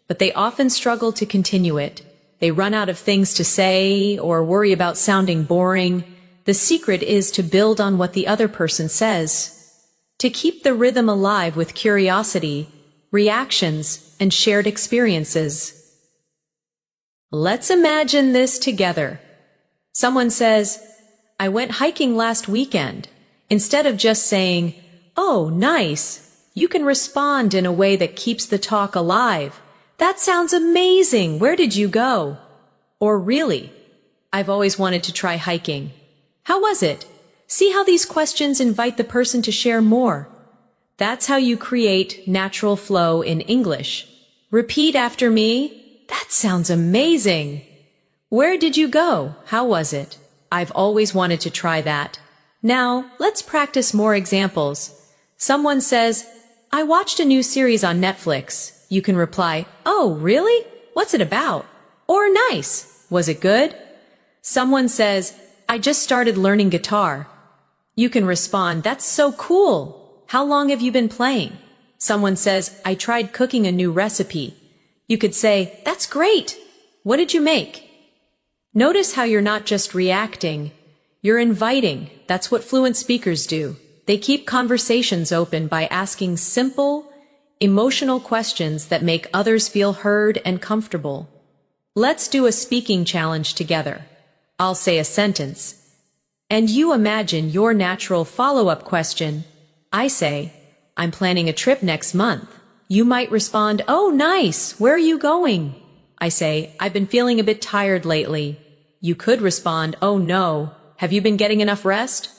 but they often struggle to continue it. They run out of things to say or worry about sounding boring. The secret is to build on what the other person says, to keep the rhythm alive with curiosity, reactions, and shared experiences. Let's imagine this together. Someone says, I went hiking last weekend. Instead of just saying, oh, nice, you can respond in a way that keeps the talk alive. That sounds amazing. Where did you go? Or really, I've always wanted to try hiking. How was it? See how these questions invite the person to share more. That's how you create natural flow in English. Repeat after me. That sounds amazing. Where did you go? How was it? I've always wanted to try that. Now, let's practice more examples. Someone says, I watched a new series on Netflix. You can reply, oh, really? What's it about? Or nice. Was it good? Someone says, I just started learning guitar. You can respond, that's so cool. How long have you been playing? Someone says, I tried cooking a new recipe. You could say, that's great. What did you make? Notice how you're not just reacting, you're inviting. That's what fluent speakers do. They keep conversations open by asking simple, emotional questions that make others feel heard and comfortable. Let's do a speaking challenge together. I'll say a sentence, and you imagine your natural follow-up question. I say, I'm planning a trip next month. You might respond, oh, nice. Where are you going? I say, I've been feeling a bit tired lately. You could respond, oh no, have you been getting enough rest?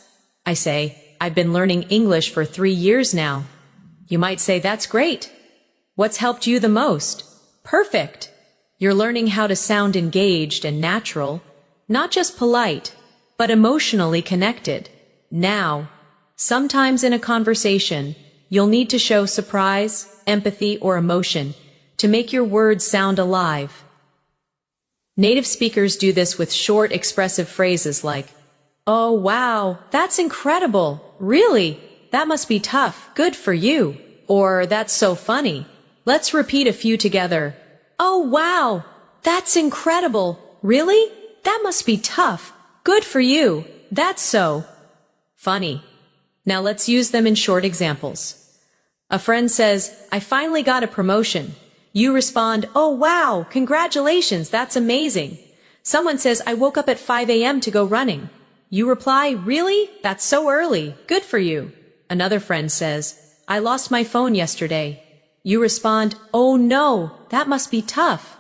I say, I've been learning English for 3 years now. You might say, that's great. What's helped you the most? Perfect. You're learning how to sound engaged and natural, not just polite, but emotionally connected. Now, sometimes in a conversation, you'll need to show surprise, empathy, or emotion to make your words sound alive. Native speakers do this with short, expressive phrases like, oh, wow, that's incredible. Really? That must be tough. Good for you. Or, that's so funny. Let's repeat a few together. Oh, wow, that's incredible. Really? That must be tough. Good for you. That's so funny. Now let's use them in short examples. A friend says, I finally got a promotion. You respond, oh wow, congratulations, that's amazing. Someone says, I woke up at 5 a.m. to go running. You reply, really? That's so early. Good for you. Another friend says, I lost my phone yesterday. You respond, oh no, that must be tough.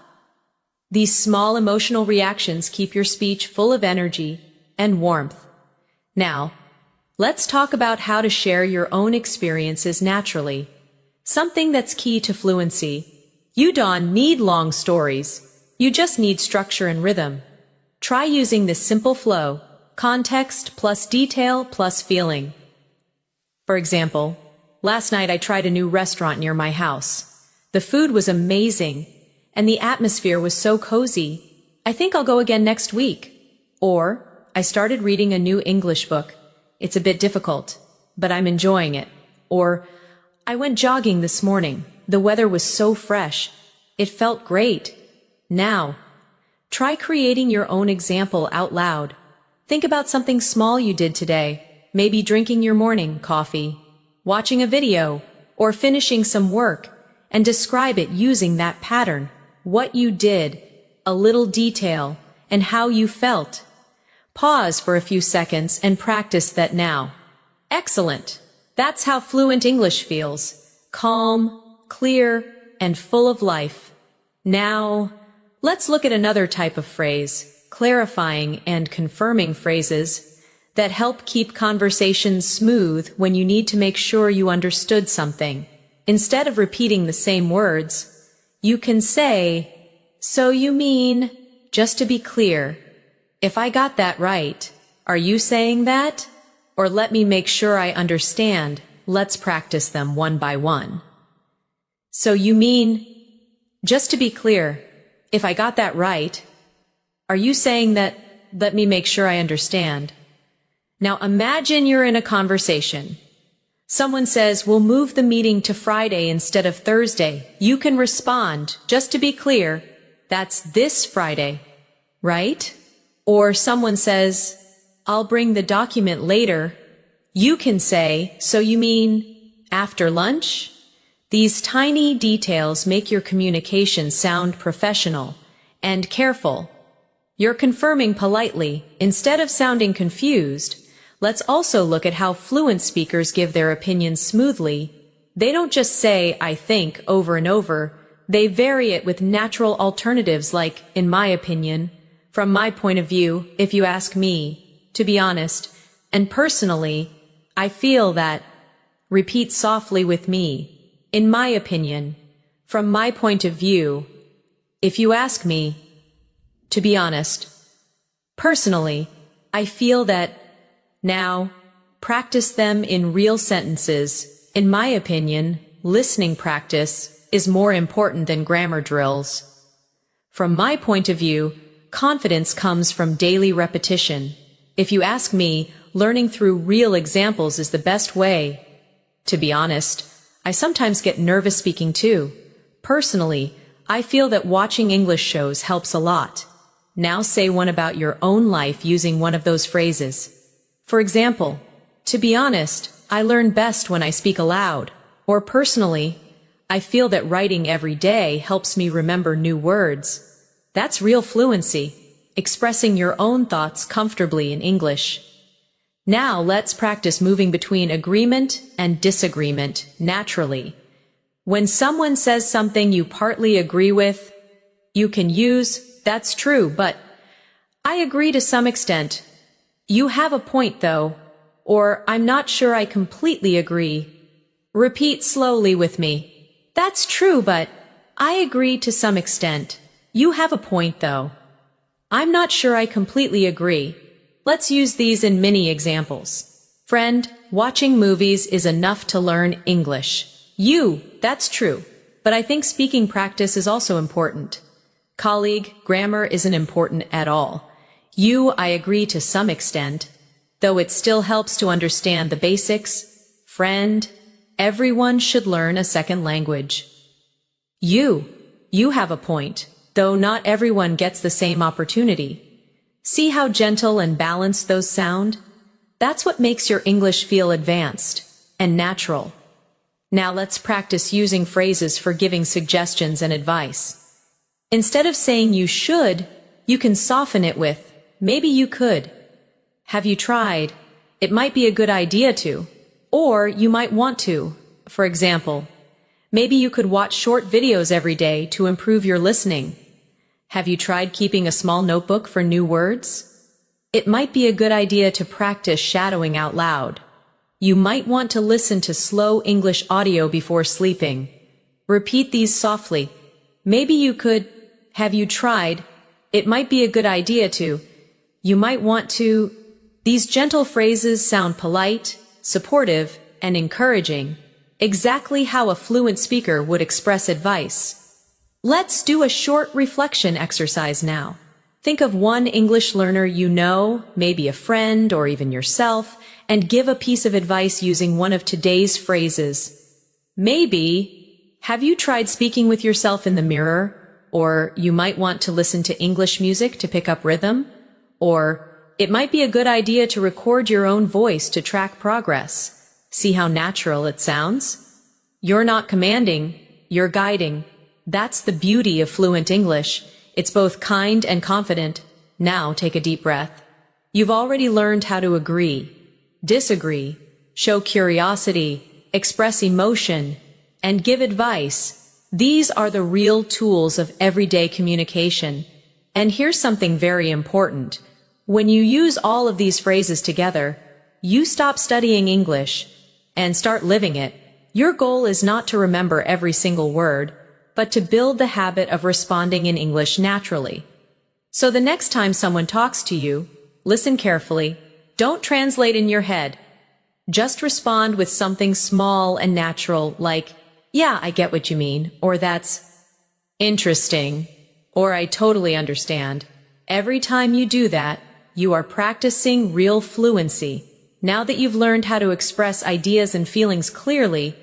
These small emotional reactions keep your speech full of energy and warmth. Now, let's talk about how to share your own experiences naturally. Something that's key to fluency. You don't need long stories. You just need structure and rhythm. Try using this simple flow, context plus detail plus feeling. For example, last night I tried a new restaurant near my house. The food was amazing, and the atmosphere was so cozy. I think I'll go again next week. Or, I started reading a new English book. It's a bit difficult, but I'm enjoying it. Or, I went jogging this morning. The weather was so fresh. It felt great. Now, try creating your own example out loud. Think about something small you did today, maybe drinking your morning coffee, watching a video, or finishing some work, and describe it using that pattern, what you did, a little detail, and how you felt. Pause for a few seconds and practice that now. Excellent! That's how fluent English feels. Calm, clear, and full of life. Now, let's look at another type of phrase, clarifying and confirming phrases that help keep conversations smooth when you need to make sure you understood something. Instead of repeating the same words, you can say, so you mean, just to be clear, if I got that right, are you saying that? Or let me make sure I understand. Let's practice them one by one. So you mean, just to be clear, if I got that right, are you saying that, let me make sure I understand? Now imagine you're in a conversation. Someone says, we'll move the meeting to Friday instead of Thursday. You can respond, just to be clear, that's this Friday, right? Or someone says, I'll bring the document later. You can say, so you mean after lunch? These tiny details make your communication sound professional and careful. You're confirming politely. Instead of sounding confused, let's also look at how fluent speakers give their opinions smoothly. They don't just say, I think, over and over. They vary it with natural alternatives like, in my opinion, from my point of view, if you ask me, to be honest, and personally, I feel that. Repeat softly with me. In my opinion, from my point of view, if you ask me, to be honest, personally, I feel that. Now, practice them in real sentences. In my opinion, listening practice is more important than grammar drills. From my point of view, confidence comes from daily repetition. If you ask me, learning through real examples is the best way. To be honest, I sometimes get nervous speaking too. Personally, I feel that watching English shows helps a lot. Now say one about your own life using one of those phrases. For example, to be honest, I learn best when I speak aloud. Or personally, I feel that writing every day helps me remember new words. That's real fluency, expressing your own thoughts comfortably in English. Now let's practice moving between agreement and disagreement naturally. When someone says something you partly agree with, you can use, that's true, but I agree to some extent. You have a point though, or I'm not sure I completely agree. Repeat slowly with me. That's true, but I agree to some extent. You have a point though. I'm not sure I completely agree. Let's use these in mini examples. Friend, watching movies is enough to learn English. That's true, but I think speaking practice is also important. Colleague, grammar isn't important at all. I agree to some extent, though it still helps to understand the basics. Friend, everyone should learn a second language. You have a point, though not everyone gets the same opportunity. See how gentle and balanced those sound? That's what makes your English feel advanced and natural. Now let's practice using phrases for giving suggestions and advice. Instead of saying you should, you can soften it with, maybe you could. Have you tried? It might be a good idea to. Or you might want to. For example, maybe you could watch short videos every day to improve your listening. Have you tried keeping a small notebook for new words? It might be a good idea to practice shadowing out loud. You might want to listen to slow English audio before sleeping. Repeat these softly. Maybe you could. Have you tried? It might be a good idea to. You might want to. These gentle phrases sound polite, supportive, and encouraging, exactly how a fluent speaker would express advice. Let's do a short reflection exercise now. Think of one English learner you know, maybe a friend or even yourself, and give a piece of advice using one of today's phrases. Maybe, have you tried speaking with yourself in the mirror? Or you might want to listen to English music to pick up rhythm? Or it might be a good idea to record your own voice to track progress. See how natural it sounds? You're not commanding, you're guiding. That's the beauty of fluent English. It's both kind and confident. Now take a deep breath. You've already learned how to agree, disagree, show curiosity, express emotion, and give advice. These are the real tools of everyday communication. And here's something very important. When you use all of these phrases together, you stop studying English and start living it. Your goal is not to remember every single word, but to build the habit of responding in English naturally. So the next time someone talks to you, listen carefully. Don't translate in your head. Just respond with something small and natural like, yeah, I get what you mean, or that's interesting, or I totally understand. Every time you do that, you are practicing real fluency. Now that you've learned how to express ideas and feelings clearly,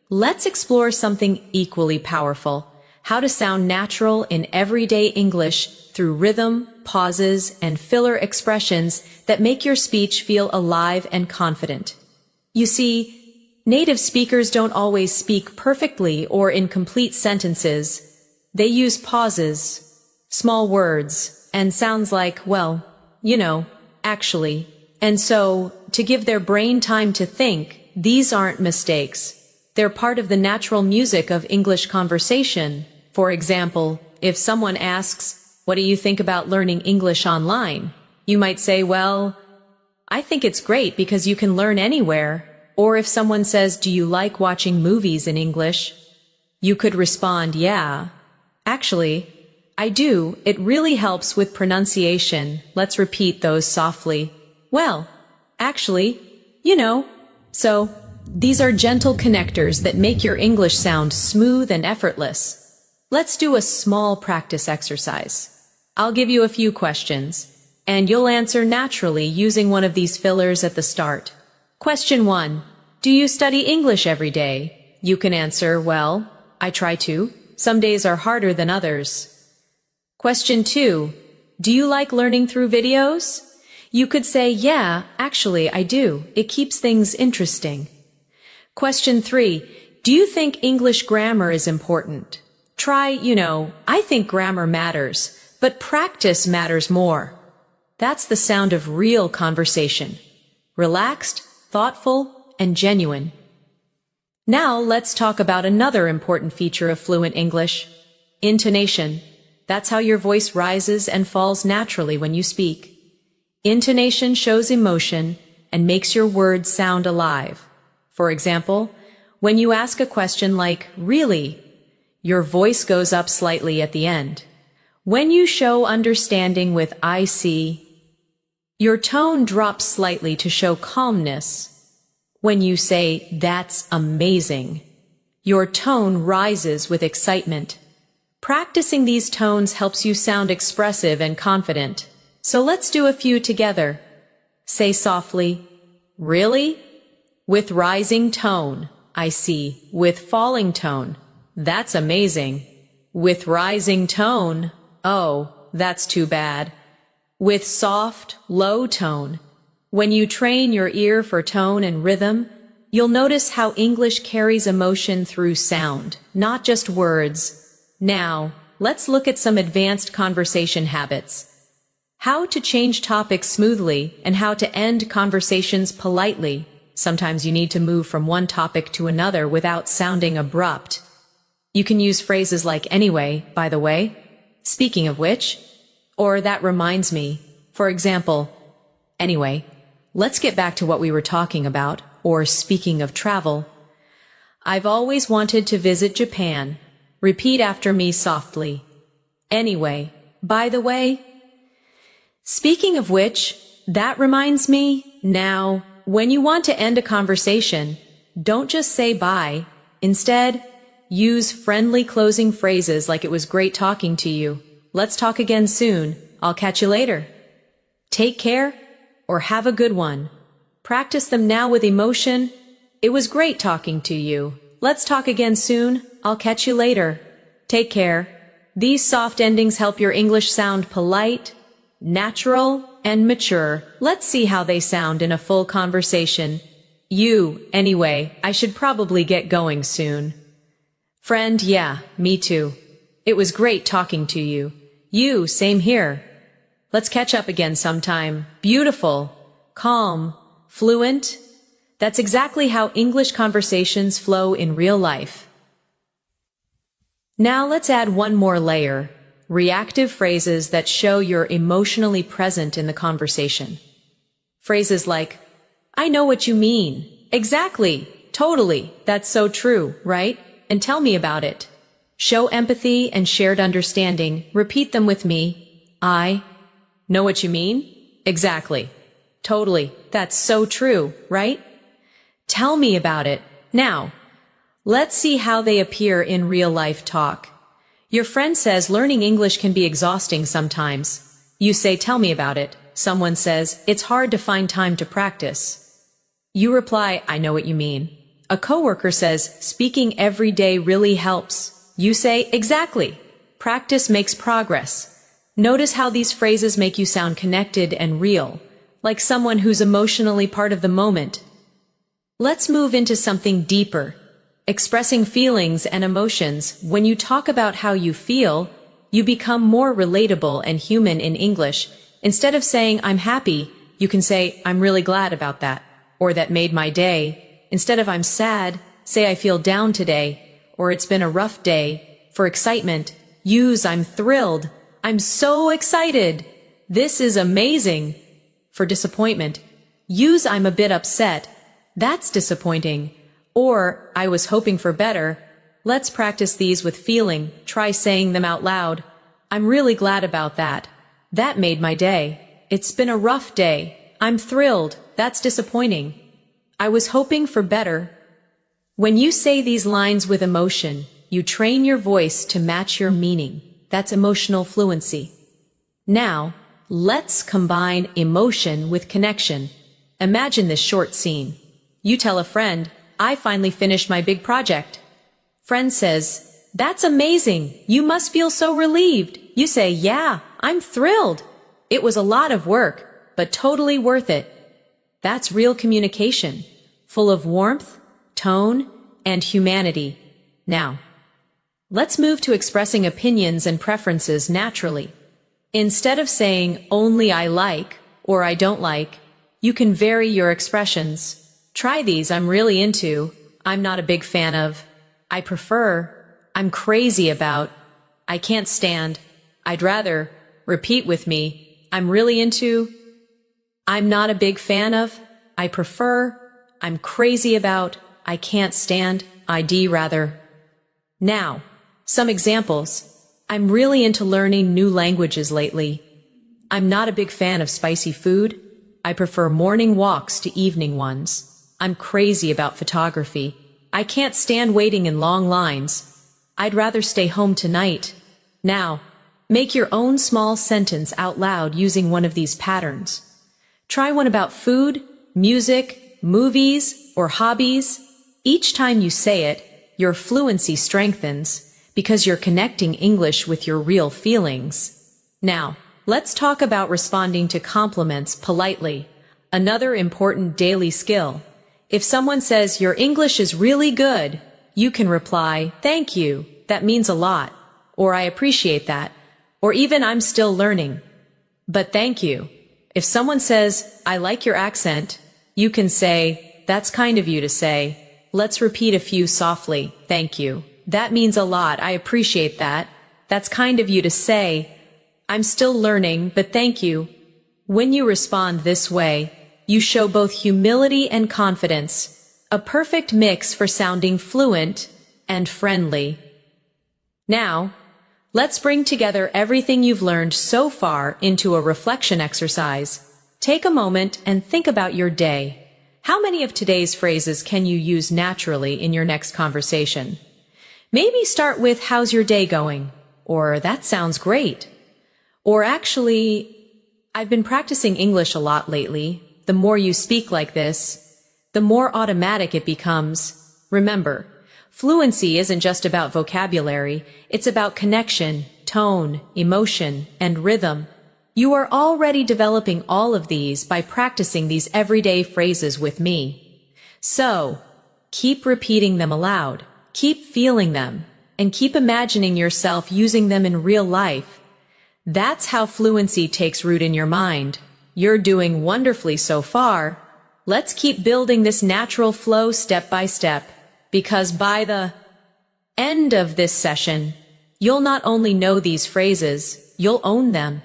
let's explore something equally powerful, how to sound natural in everyday English through rhythm, pauses, and filler expressions that make your speech feel alive and confident. You see, native speakers don't always speak perfectly or in complete sentences. They use pauses, small words, and sounds like, well, actually. And so, to give their brain time to think, these aren't mistakes. They're part of the natural music of English conversation. For example, if someone asks, "What do you think about learning English online?" You might say, "Well, I think it's great because you can learn anywhere." Or if someone says, "Do you like watching movies in English?" You could respond, "Yeah, actually, I do. It really helps with pronunciation." Let's repeat those softly. "Well, actually, So, these are gentle connectors that make your English sound smooth and effortless. Let's do a small practice exercise. I'll give you a few questions, and you'll answer naturally using one of these fillers at the start. Question 1. Do you study English every day? You can answer, "Well, I try to. Some days are harder than others." Question 2. Do you like learning through videos? You could say, "Yeah, actually, I do. It keeps things interesting." Question 3. Do you think English grammar is important? Try, I think grammar matters, but practice matters more. That's the sound of real conversation. Relaxed, thoughtful, and genuine. Now let's talk about another important feature of fluent English. Intonation. That's how your voice rises and falls naturally when you speak. Intonation shows emotion and makes your words sound alive. For example, when you ask a question like, "Really?" your voice goes up slightly at the end. When you show understanding with "I see," your tone drops slightly to show calmness. When you say, "That's amazing," your tone rises with excitement. Practicing these tones helps you sound expressive and confident. So let's do a few together. Say softly, "Really?" With rising tone, "I see." With falling tone, "That's amazing." With rising tone, "Oh, that's too bad." With soft, low tone. When you train your ear for tone and rhythm, you'll notice how English carries emotion through sound, not just words. Now, let's look at some advanced conversation habits. How to change topics smoothly and how to end conversations politely. Sometimes you need to move from one topic to another without sounding abrupt. You can use phrases like "Anyway, by the way," "Speaking of which," or "That reminds me." For example, "Anyway, let's get back to what we were talking about," or "Speaking of travel, I've always wanted to visit Japan." Repeat after me softly. "Anyway, by the way." "Speaking of which, that reminds me." Now, when you want to end a conversation, don't just say bye. Instead, use friendly closing phrases like "It was great talking to you," "Let's talk again soon," "I'll catch you later," "Take care," or "Have a good one." Practice them now with emotion. "It was great talking to you. Let's talk again soon. I'll catch you later. Take care." These soft endings help your English sound polite, natural, and mature. Let's see how they sound in a full conversation. "You, anyway, I should probably get going soon." "Friend, yeah, me too. It was great talking to you." "You, same here. Let's catch up again sometime." Beautiful, calm, fluent. That's exactly how English conversations flow in real life. Now let's add one more layer. Reactive phrases that show you're emotionally present in the conversation. Phrases like, "I know what you mean." "Exactly. Totally. That's so true, right? And tell me about it." Show empathy and shared understanding. Repeat them with me. "I know what you mean." "Exactly. Totally. That's so true, right? Tell me about it." Now, let's see how they appear in real-life talk. Your friend says learning English can be exhausting sometimes. You say, "Tell me about it." Someone says, "It's hard to find time to practice." You reply, "I know what you mean." A coworker says, "Speaking every day really helps." You say, "Exactly. Practice makes progress." Notice how these phrases make you sound connected and real, like someone who's emotionally part of the moment. Let's move into something deeper. Expressing feelings and emotions. When you talk about how you feel, You become more relatable and human in English. Instead of saying, I'm happy, you can say, I'm really glad about that, or that made my day. Instead of I'm sad, say I feel down today, or it's been a rough day. For excitement, use I'm thrilled. I'm so excited. This is amazing. For disappointment, use I'm a bit upset. That's disappointing. Or I was hoping for better. Let's practice these with feeling. Try saying them out loud. I'm really glad about that. That made my day. It's been a rough day. I'm thrilled. That's disappointing. I was hoping for better. When you say these lines with emotion, you train your voice to match your meaning. That's emotional fluency. Now, let's combine emotion with connection. Imagine this short scene. You tell a friend, I finally finished my big project. Friend says, that's amazing. You must feel so relieved. You say, yeah, I'm thrilled. It was a lot of work, but totally worth it. That's real communication, full of warmth, tone, and humanity. Now, let's move to expressing opinions and preferences naturally. Instead of saying only I like or I don't like, you can vary your expressions. Try these I'm really into, I'm not a big fan of, I prefer, I'm crazy about, I can't stand, I'd rather. Repeat with me, I'm really into, I'm not a big fan of, I prefer, I'm crazy about, I can't stand, I'd rather. Now, some examples. I'm really into learning new languages lately. I'm not a big fan of spicy food. I prefer morning walks to evening ones. I'm crazy about photography. I can't stand waiting in long lines. I'd rather stay home tonight. Now, make your own small sentence out loud using one of these patterns. Try one about food, music, movies, or hobbies. Each time you say it, your fluency strengthens because you're connecting English with your real feelings. Now, let's talk about responding to compliments politely, another important daily skill. If someone says, your English is really good, you can reply, thank you, that means a lot, or I appreciate that, or even I'm still learning. But thank you. If someone says, I like your accent, you can say, that's kind of you to say. Let's repeat a few softly, thank you. That means a lot, I appreciate that. That's kind of you to say. I'm still learning, but thank you. When you respond this way, you show both humility and confidence, a perfect mix for sounding fluent and friendly. Now, let's bring together everything you've learned so far into a reflection exercise. Take a moment and think about your day. How many of today's phrases can you use naturally in your next conversation? Maybe start with, how's your day going? Or, that sounds great. Or actually, I've been practicing English a lot lately. The more you speak like this, the more automatic it becomes. Remember, fluency isn't just about vocabulary, it's about connection, tone, emotion, and rhythm. You are already developing all of these by practicing these everyday phrases with me. So, keep repeating them aloud, keep feeling them, and keep imagining yourself using them in real life. That's how fluency takes root in your mind. You're doing wonderfully so far. Let's keep building this natural flow step by step, because by the end of this session, you'll not only know these phrases, you'll own them.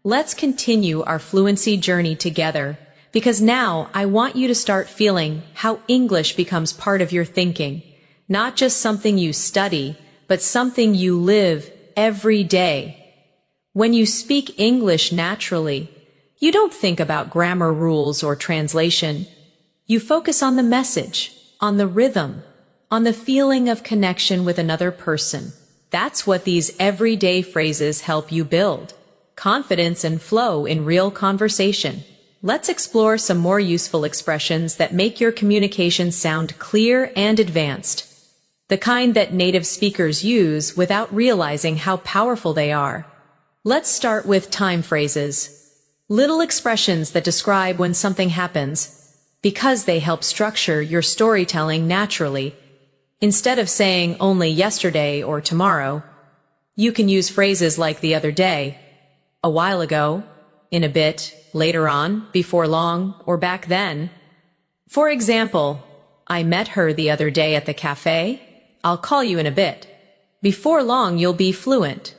Let's continue our fluency journey together, because now I want you to start feeling how English becomes part of your thinking, not just something you study, but something you live every day. When you speak English naturally, you don't think about grammar rules or translation. You focus on the message, on the rhythm, on the feeling of connection with another person. That's what these everyday phrases help you build. Confidence and flow in real conversation. Let's explore some more useful expressions that make your communication sound clear and advanced. The kind that native speakers use without realizing how powerful they are. Let's start with time phrases. Little expressions that describe when something happens, because they help structure your storytelling naturally. Instead of saying only yesterday or tomorrow, You can use phrases like the other day, a while ago, in a bit, later on, before long, or back then. For example, I met her the other day at the cafe. I'll call you in a bit. Before long, you'll be fluent.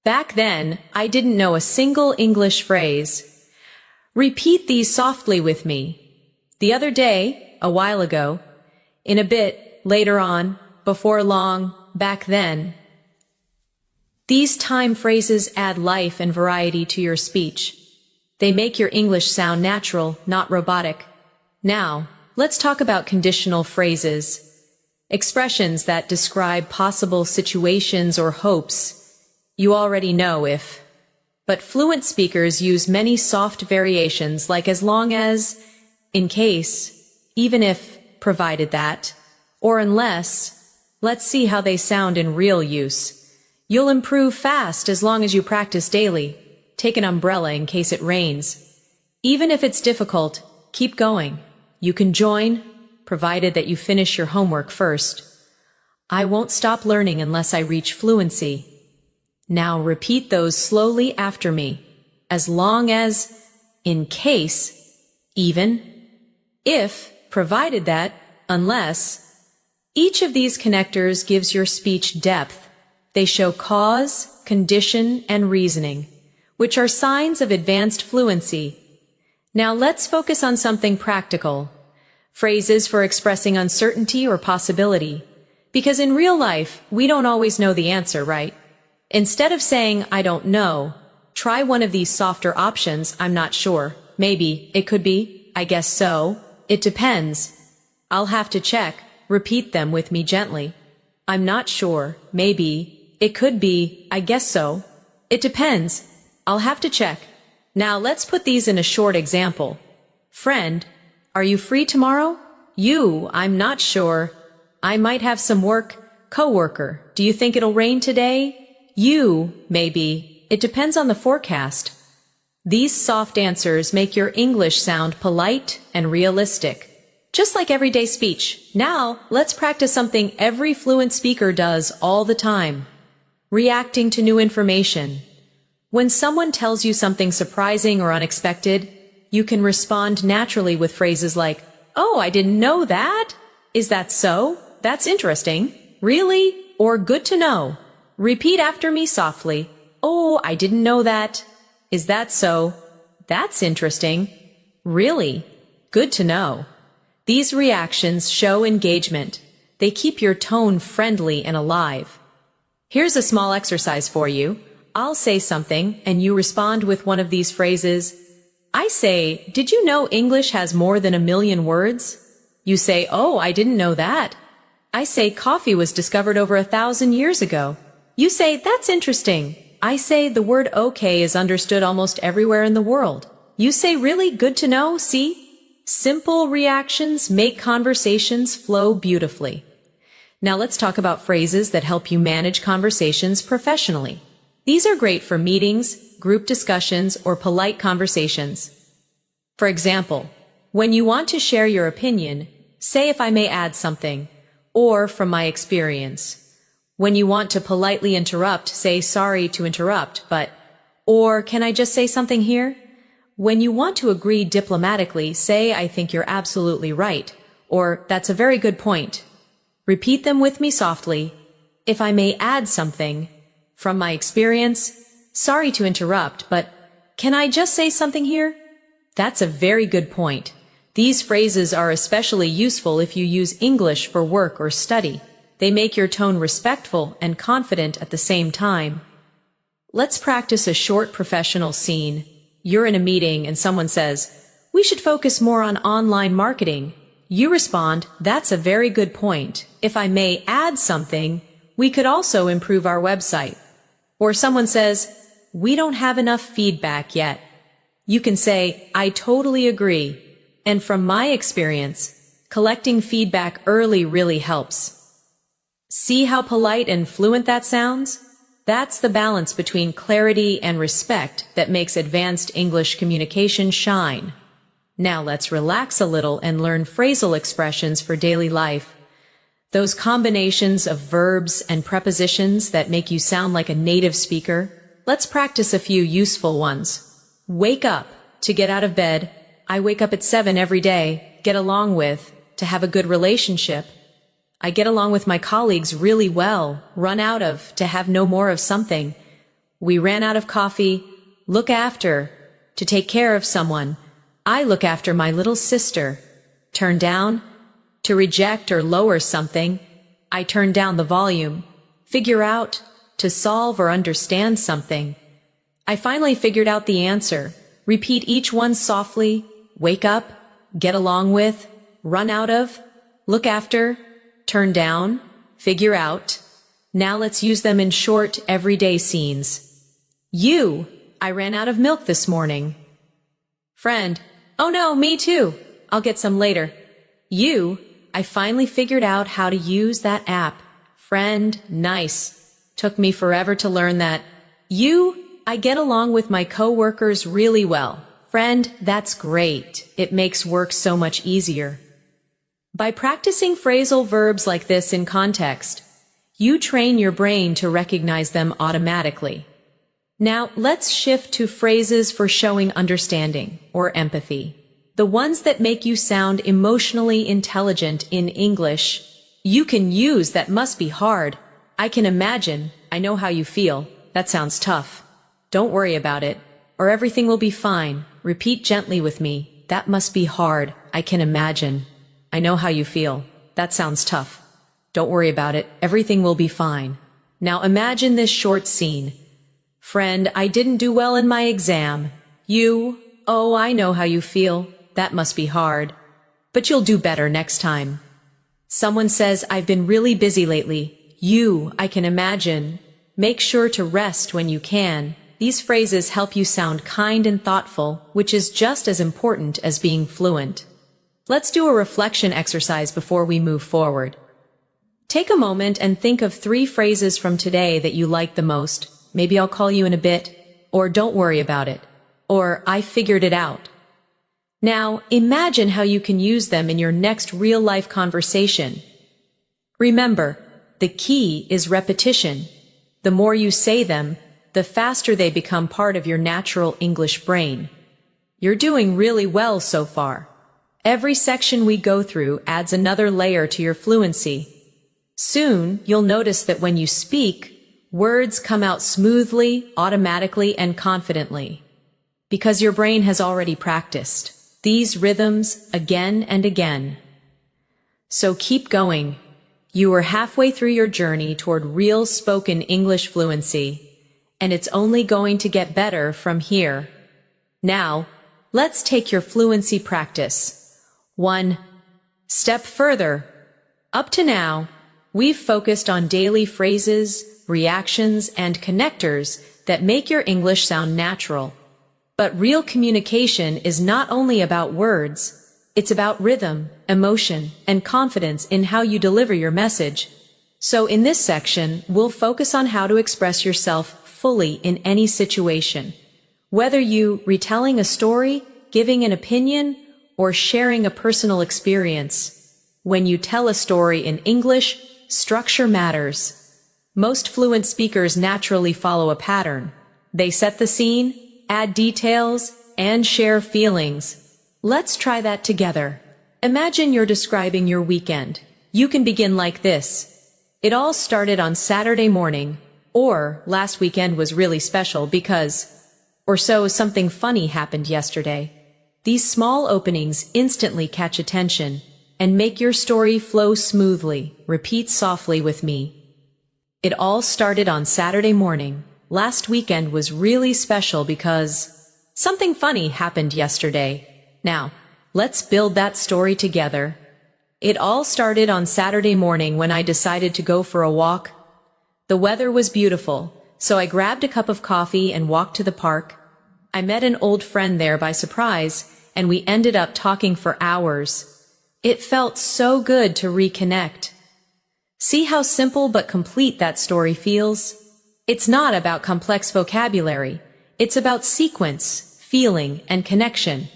Back then, I didn't know a single English phrase. Repeat these softly with me. The other day, a while ago, in a bit, later on, before long, back then. These time phrases add life and variety to your speech. They make your English sound natural, not robotic. Now, let's talk about conditional phrases. Expressions that describe possible situations or hopes. You already know if. But fluent speakers use many soft variations like as long as, in case, even if, provided that, or unless. Let's see how they sound in real use. You'll improve fast as long as you practice daily. Take an umbrella in case it rains. Even if it's difficult, keep going. You can join, provided that you finish your homework first. I won't stop learning unless I reach fluency. Now repeat those slowly after me. As long as, in case, even, if, provided that, unless. Each of these connectors gives your speech depth. They show cause, condition, and reasoning, which are signs of advanced fluency. Now let's focus on something practical. Phrases for expressing uncertainty or possibility. Because in real life, we don't always know the answer, right? Instead of saying, I don't know, try one of these softer options, I'm not sure, maybe, it could be, I guess so, it depends. I'll have to check, repeat them with me gently. I'm not sure, maybe, it could be, I guess so, it depends. I'll have to check. Now let's put these in a short example. Friend, are you free tomorrow? You, I'm not sure. I might have some work. Coworker, do you think it'll rain today? You, maybe. It depends on the forecast. These soft answers make your English sound polite and realistic. Just like everyday speech. Now, let's practice something every fluent speaker does all the time. Reacting to new information. When someone tells you something surprising or unexpected, you can respond naturally with phrases like, oh, I didn't know that. Is that so? That's interesting. Really? Or good to know. Repeat after me softly. Oh, I didn't know that. Is that so? That's interesting. Really? Good to know. These reactions show engagement. They keep your tone friendly and alive. Here's a small exercise for you. I'll say something, and you respond with one of these phrases. I say, did you know English has more than 1 million words? You say, oh, I didn't know that. I say, coffee was discovered over 1,000 years ago. You say, that's interesting. I say, the word okay is understood almost everywhere in the world. You say, really? Good to know? See? Simple reactions make conversations flow beautifully. Now let's talk about phrases that help you manage conversations professionally. These are great for meetings, group discussions, or polite conversations. For example, when you want to share your opinion, say if I may add something, or from my experience. When you want to politely interrupt, say sorry to interrupt, but, or can I just say something here? When you want to agree diplomatically, say I think you're absolutely right, or that's a very good point. Repeat them with me softly. If I may add something, from my experience, sorry to interrupt, but can I just say something here? That's a very good point. These phrases are especially useful if you use English for work or study. They make your tone respectful and confident at the same time. Let's practice a short professional scene. You're in a meeting and someone says, we should focus more on online marketing. You respond, that's a very good point. If I may add something, we could also improve our website. Or someone says, we don't have enough feedback yet. You can say, I totally agree. And from my experience, collecting feedback early really helps. See how polite and fluent that sounds? That's the balance between clarity and respect that makes advanced English communication shine. Now let's relax a little and learn phrasal expressions for daily life. Those combinations of verbs and prepositions that make you sound like a native speaker. Let's practice a few useful ones. Wake up, to get out of bed. I wake up at 7 every day. Get along with, to have a good relationship. I get along with my colleagues really well. Run out of, to have no more of something. We ran out of coffee. Look after, to take care of someone. I look after my little sister. Turn down, to reject or lower something. I turn down the volume. Figure out, to solve or understand something. I finally figured out the answer. Repeat each one softly. Wake up, get along with, run out of, look after, turn down, figure out. Now let's use them in short, everyday scenes. You, I ran out of milk this morning. Friend, oh no, me too. I'll get some later. You, I finally figured out how to use that app. Friend, nice. Took me forever to learn that. You, I get along with my coworkers really well. Friend, that's great. It makes work so much easier. By practicing phrasal verbs like this in context, you train your brain to recognize them automatically. Now, let's shift to phrases for showing understanding or empathy. The ones that make you sound emotionally intelligent in English. You can use that must be hard. I can imagine. I know how you feel. That sounds tough. Don't worry about it, or everything will be fine. Repeat gently with me. That must be hard. I can imagine. I know how you feel. That sounds tough. Don't worry about it. Everything will be fine. Now imagine this short scene. Friend, I didn't do well in my exam. You, oh, I know how you feel. That must be hard. But you'll do better next time. Someone says, I've been really busy lately. You, I can imagine. Make sure to rest when you can. These phrases help you sound kind and thoughtful, which is just as important as being fluent. Let's do a reflection exercise before we move forward. Take a moment and think of 3 phrases from today that you like the most. Maybe I'll call you in a bit, or don't worry about it, or I figured it out. Now, imagine how you can use them in your next real-life conversation. Remember, the key is repetition. The more you say them, the faster they become part of your natural English brain. You're doing really well so far. Every section we go through adds another layer to your fluency. Soon, you'll notice that when you speak, words come out smoothly, automatically, and confidently. Because your brain has already practiced these rhythms again and again. So keep going. You are halfway through your journey toward real spoken English fluency, and it's only going to get better from here. Now, let's take your fluency practice 1 step further. Up to now, we've focused on daily phrases, reactions, and connectors that make your English sound natural. But real communication is not only about words, it's about rhythm, emotion, and confidence in how you deliver your message. So in this section, we'll focus on how to express yourself fully in any situation. Whether you retelling a story, giving an opinion, or sharing a personal experience. When you tell a story in English, structure matters. Most fluent speakers naturally follow a pattern. They set the scene, add details, and share feelings. Let's try that together. Imagine you're describing your weekend. You can begin like this. It all started on Saturday morning, or last weekend was really special because, or so something funny happened yesterday. These small openings instantly catch attention and make your story flow smoothly. Repeat softly with me. It all started on Saturday morning. Last weekend was really special because something funny happened yesterday. Now, let's build that story together. It all started on Saturday morning when I decided to go for a walk. The weather was beautiful, so I grabbed a cup of coffee and walked to the park. I met an old friend there by surprise, and we ended up talking for hours. It felt so good to reconnect. See how simple but complete that story feels? It's not about complex vocabulary. It's about sequence, feeling, and connection.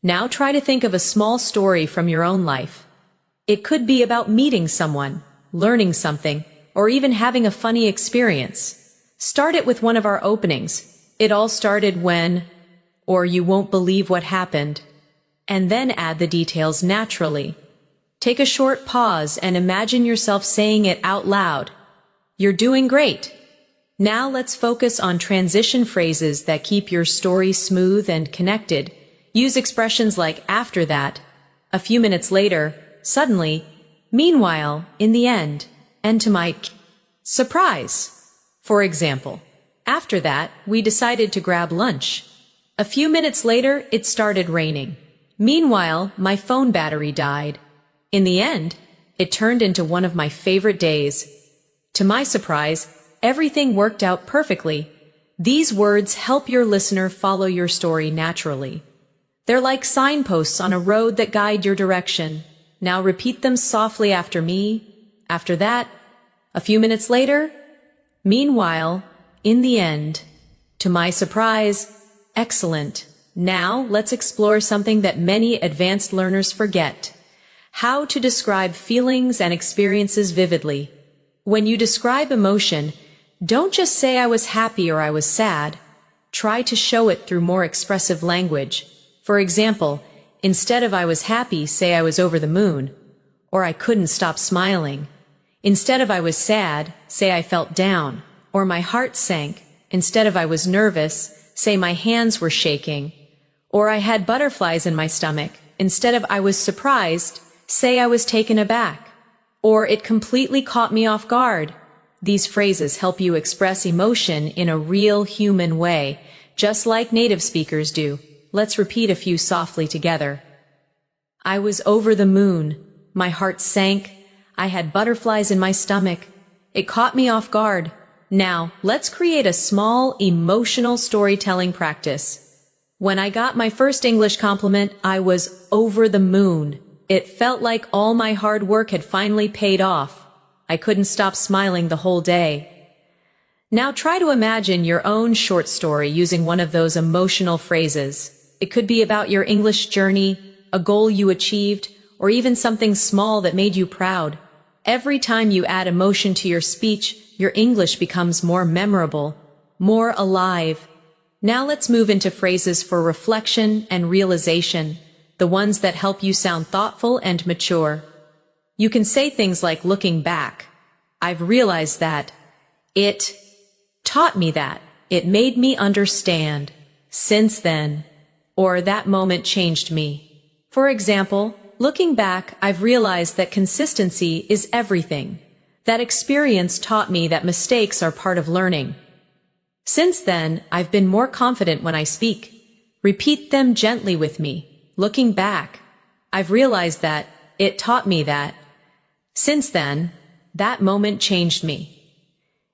Now try to think of a small story from your own life. It could be about meeting someone, learning something, or even having a funny experience. Start it with one of our openings. It all started when, or you won't believe what happened. And then add the details naturally. Take a short pause and imagine yourself saying it out loud. You're doing great. Now let's focus on transition phrases that keep your story smooth and connected. Use expressions like after that, a few minutes later, suddenly, meanwhile, in the end, and to my surprise. For example, after that, we decided to grab lunch. A few minutes later, it started raining. Meanwhile, my phone battery died. In the end, it turned into one of my favorite days. To my surprise, everything worked out perfectly. These words help your listener follow your story naturally. They're like signposts on a road that guide your direction. Now repeat them softly after me. After that, a few minutes later, meanwhile, in the end, to my surprise, excellent. Now let's explore something that many advanced learners forget. How to describe feelings and experiences vividly. When you describe emotion, don't just say I was happy or I was sad. Try to show it through more expressive language. For example, instead of I was happy, say I was over the moon, or I couldn't stop smiling. Instead of I was sad, say I felt down, or my heart sank. Instead of I was nervous, say my hands were shaking, or I had butterflies in my stomach. Instead of I was surprised, say I was taken aback, or it completely caught me off guard. These phrases help you express emotion in a real human way, just like native speakers do. Let's repeat a few softly together. I was over the moon. My heart sank. I had butterflies in my stomach. It caught me off guard. Now, let's create a small, emotional storytelling practice. When I got my first English compliment, I was over the moon. It felt like all my hard work had finally paid off. I couldn't stop smiling the whole day. Now try to imagine your own short story using one of those emotional phrases. It could be about your English journey, a goal you achieved, or even something small that made you proud. Every time you add emotion to your speech, your English becomes more memorable, more alive. Now let's move into phrases for reflection and realization, the ones that help you sound thoughtful and mature. You can say things like looking back. I've realized that. It taught me that. It made me understand. Since then. Or that moment changed me. For example, looking back, I've realized that consistency is everything. That experience taught me that mistakes are part of learning. Since then, I've been more confident when I speak. Repeat them gently with me. Looking back, I've realized that. It taught me that. Since then, that moment changed me.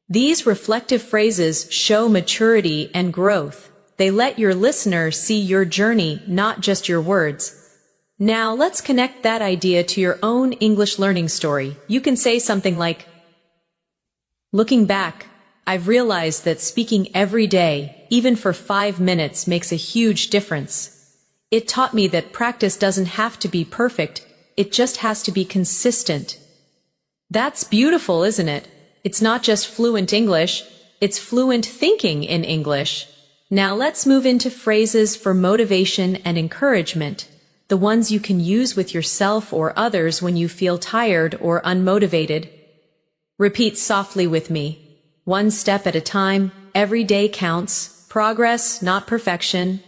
These reflective phrases show maturity and growth. They let your listener see your journey, not just your words. Now let's connect that idea to your own English learning story. You can say something like, looking back, I've realized that speaking every day, even for 5 minutes, makes a huge difference. It taught me that practice doesn't have to be perfect, it just has to be consistent. That's beautiful, isn't it? It's not just fluent English, it's fluent thinking in English. Now let's move into phrases for motivation and encouragement, the ones you can use with yourself or others when you feel tired or unmotivated. Repeat softly with me. One step at a time, every day counts. Progress, not perfection.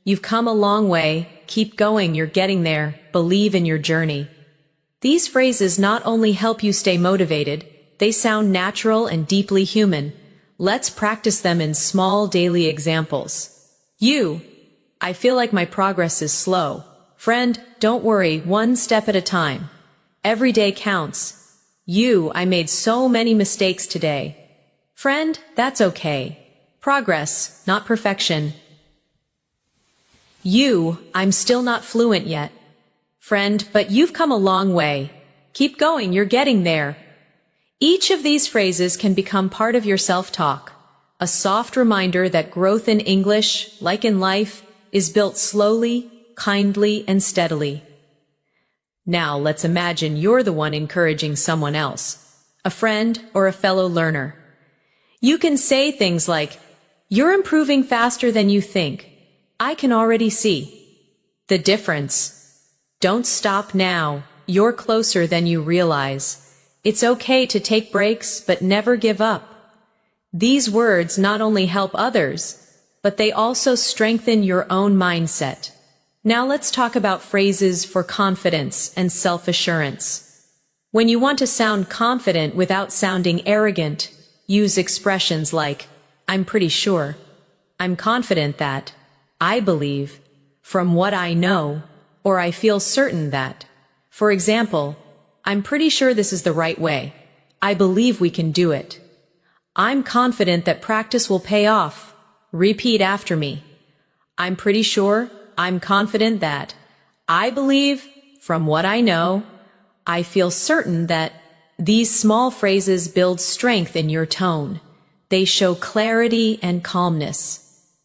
You've come a long way. Keep going, you're getting there. Believe in your journey. These phrases not only help you stay motivated, they sound natural and deeply human. Let's practice them in small daily examples. I feel like my progress is slow. Friend, don't worry, one step at a time. Every day counts. I made so many mistakes today. Friend, that's okay. Progress, not perfection. I'm still not fluent yet. Friend, but you've come a long way. Keep going, you're getting there. Each of these phrases can become part of your self-talk, a soft reminder that growth in English, like in life, is built slowly, kindly, and steadily. Now let's imagine you're the one encouraging someone else, a friend or a fellow learner. You can say things like, "You're improving faster than you think. I can already see the difference. Don't stop now. You're closer than you realize. It's okay to take breaks, but never give up." These words not only help others, but they also strengthen your own mindset. Now let's talk about phrases for confidence and self-assurance. When you want to sound confident without sounding arrogant, use expressions like, "I'm pretty sure," "I'm confident that," "I believe," "from what I know," or "I feel certain that." For example, "I'm pretty sure this is the right way. I believe we can do it." "I'm confident that practice will pay off. Repeat after me." "I'm pretty sure," "I'm confident that," "I believe," "from what I know," "I feel certain that." These small phrases build strength in your tone. They show clarity and calmness.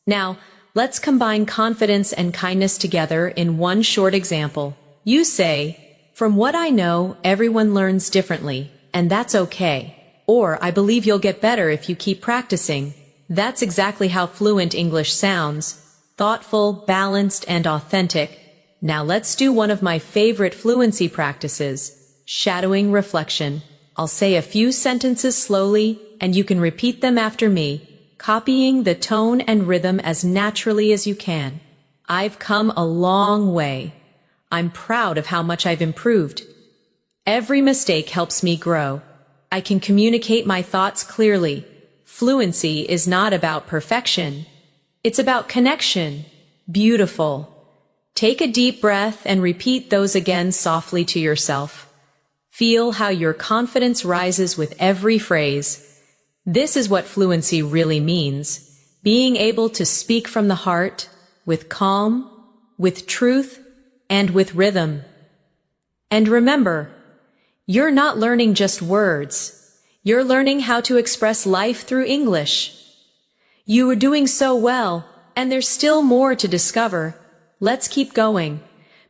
Now, let's combine confidence and kindness together in one short example. You say, "From what I know, everyone learns differently, and that's okay." Or, "I believe you'll get better if you keep practicing." That's exactly how fluent English sounds: thoughtful, balanced, and authentic. Now let's do one of my favorite fluency practices, shadowing reflection. I'll say a few sentences slowly, and you can repeat them after me, copying the tone and rhythm as naturally as you can. I've come a long way. I'm proud of how much I've improved. Every mistake helps me grow. I can communicate my thoughts clearly. Fluency is not about perfection. It's about connection. Beautiful. Take a deep breath and repeat those again softly to yourself. Feel how your confidence rises with every phrase. This is what fluency really means: being able to speak from the heart, with calm, with truth, and with rhythm. And remember, you're not learning just words. You're learning how to express life through English. You are doing so well, and there's still more to discover. Let's keep going,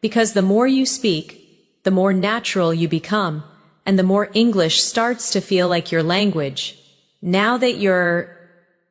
because the more you speak, the more natural you become, and the more English starts to feel like your language. Now that you're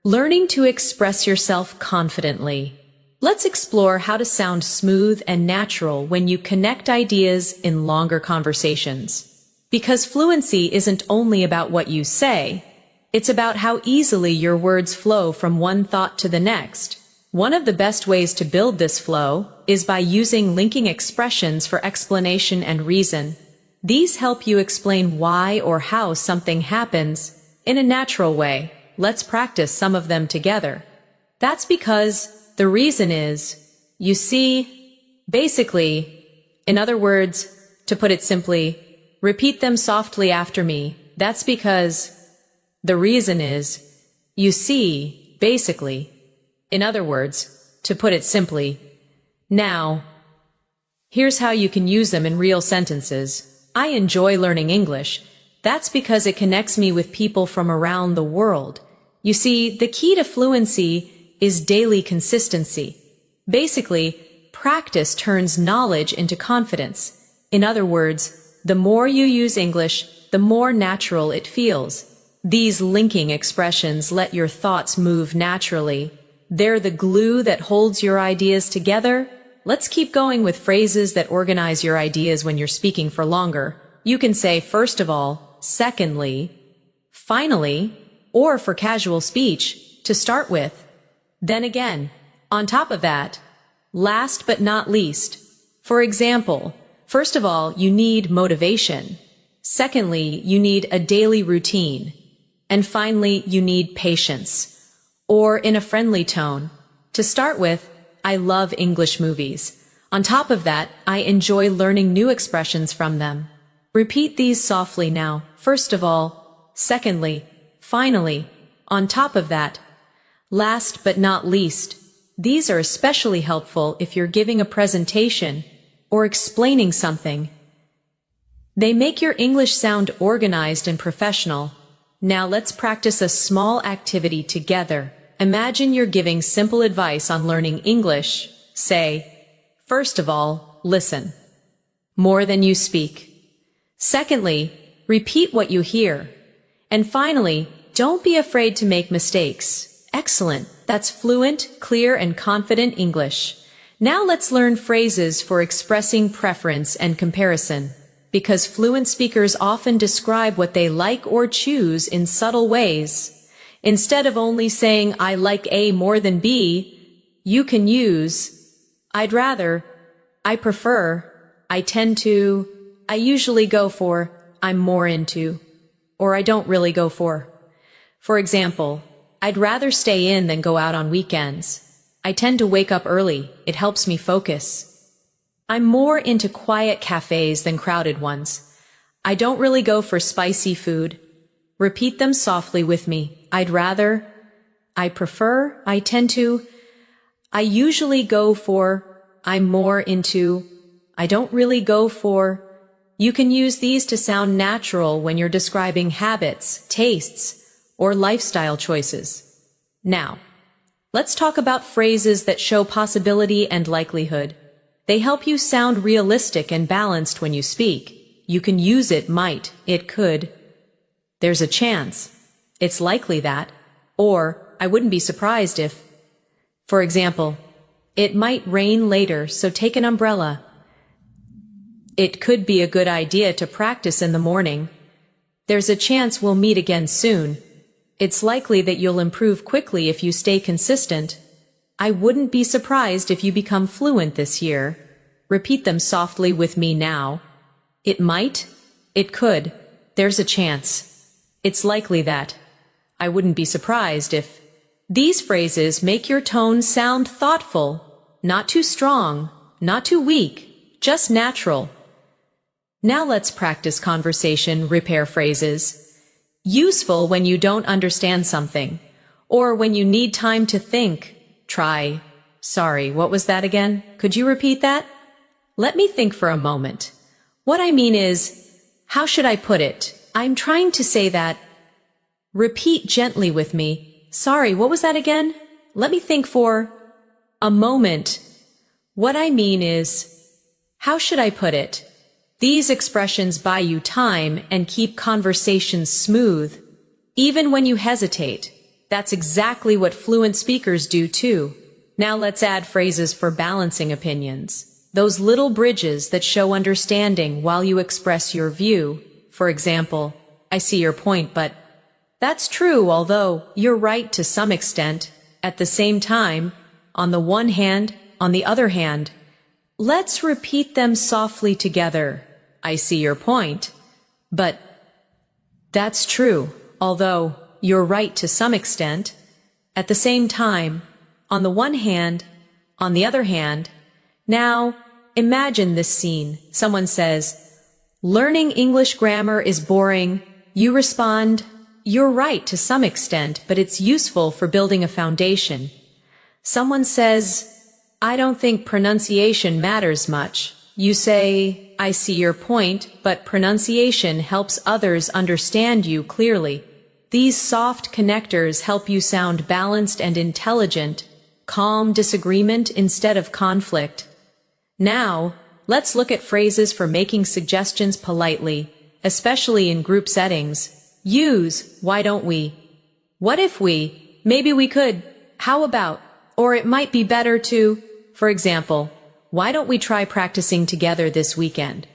learning to express yourself confidently, let's explore how to sound smooth and natural when you connect ideas in longer conversations. Because fluency isn't only about what you say, it's about how easily your words flow from one thought to the next. One of the best ways to build this flow is by using linking expressions for explanation and reason. These help you explain why or how something happens in a natural way. Let's practice some of them together. That's because the reason is, you see, basically, in other words, to put it simply, repeat them softly after me. That's because the reason is, you see, basically. In other words, to put it simply. Now, here's how you can use them in real sentences. I enjoy learning English. That's because it connects me with people from around the world. You see, the key to fluency is daily consistency. Basically, practice turns knowledge into confidence. In other words, the more you use English, the more natural it feels. These linking expressions let your thoughts move naturally. They're the glue that holds your ideas together. Let's keep going with phrases that organize your ideas when you're speaking for longer. You can say, first of all, secondly, finally, or for casual speech, to start with. Then again, on top of that, last but not least. For example, first of all, you need motivation. Secondly, you need a daily routine. And finally, you need patience. Or in a friendly tone. To start with, I love English movies. On top of that, I enjoy learning new expressions from them. Repeat these softly now. First of all, secondly, finally, on top of that, last but not least. These are especially helpful if you're giving a presentation or explaining something. They make your English sound organized and professional. Now let's practice a small activity together. Imagine you're giving simple advice on learning English. Say, first of all, listen. more than you speak. Secondly, repeat what you hear. And finally, don't be afraid to make mistakes. Excellent. That's fluent, clear, and confident English. Now let's learn phrases for expressing preference and comparison. Because fluent speakers often describe what they like or choose in subtle ways. Instead of only saying, I like A more than B, you can use, I'd rather, I prefer, I tend to, I usually go for, I'm more into, or I don't really go for. For example, I'd rather stay in than go out on weekends. I tend to wake up early. It helps me focus. I'm more into quiet cafes than crowded ones. I don't really go for spicy food. Repeat them softly with me. I'd rather, I prefer, I tend to, I usually go for, I'm more into, I don't really go for. You can use these to sound natural when you're describing habits, tastes, or lifestyle choices. Now, let's talk about phrases that show possibility and likelihood. They help you sound realistic and balanced when you speak. You can use it might, it could, there's a chance, it's likely that, or I wouldn't be surprised if. For example, it might rain later, so take an umbrella. It could be a good idea to practice in the morning. There's a chance we'll meet again soon. It's likely that you'll improve quickly if you stay consistent. I wouldn't be surprised if you become fluent this year. Repeat them softly with me now. It might, it could, there's a chance. It's likely that. I wouldn't be surprised if. These phrases make your tone sound thoughtful, not too strong, not too weak, just natural. Now let's practice conversation repair phrases. Useful when you don't understand something, or when you need time to think. Try, sorry, what was that again? Could you repeat that? Let me think for a moment. What I mean is, how should I put it? I'm trying to say that. Repeat gently with me. Sorry, what was that again? Let me think for a moment. What I mean is, how should I put it? These expressions buy you time and keep conversations smooth, even when you hesitate. That's exactly what fluent speakers do too. Now let's add phrases for balancing opinions. Those little bridges that show understanding while you express your view. For example, I see your point, but that's true, although you're right to some extent. At the same time, on the one hand, on the other hand, let's repeat them softly together. I see your point, but that's true, although you're right to some extent. At the same time, on the one hand, on the other hand. Now, imagine this scene. Someone says, learning English grammar is boring. You respond, you're right to some extent, but it's useful for building a foundation. Someone says, I don't think pronunciation matters much. You say, I see your point, but pronunciation helps others understand you clearly. These soft connectors help you sound balanced and intelligent, calm disagreement instead of conflict. Now, let's look at phrases for making suggestions politely, especially in group settings. Use, why don't we? What if we? Maybe we could. How about? Or it might be better to. For example, why don't we try practicing together this weekend?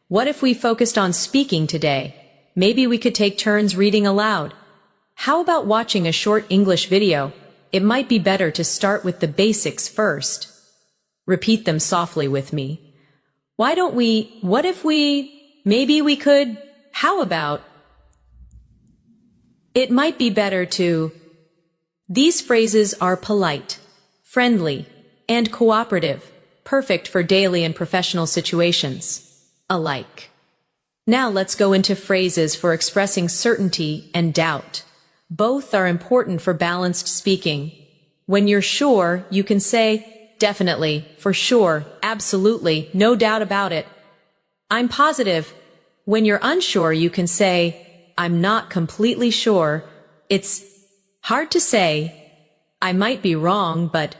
What if we focused on speaking today? Maybe we could take turns reading aloud. How about watching a short English video? It might be better to start with the basics first. Repeat them softly with me. Why don't we? What if we? Maybe we could. How about? It might be better to. These phrases are polite, friendly, and cooperative, perfect for daily and professional situations alike. Now let's go into phrases for expressing certainty and doubt. Both are important for balanced speaking. When you're sure, you can say, definitely, for sure, absolutely, no doubt about it. I'm positive. When you're unsure, you can say, I'm not completely sure. It's hard to say. I might be wrong, but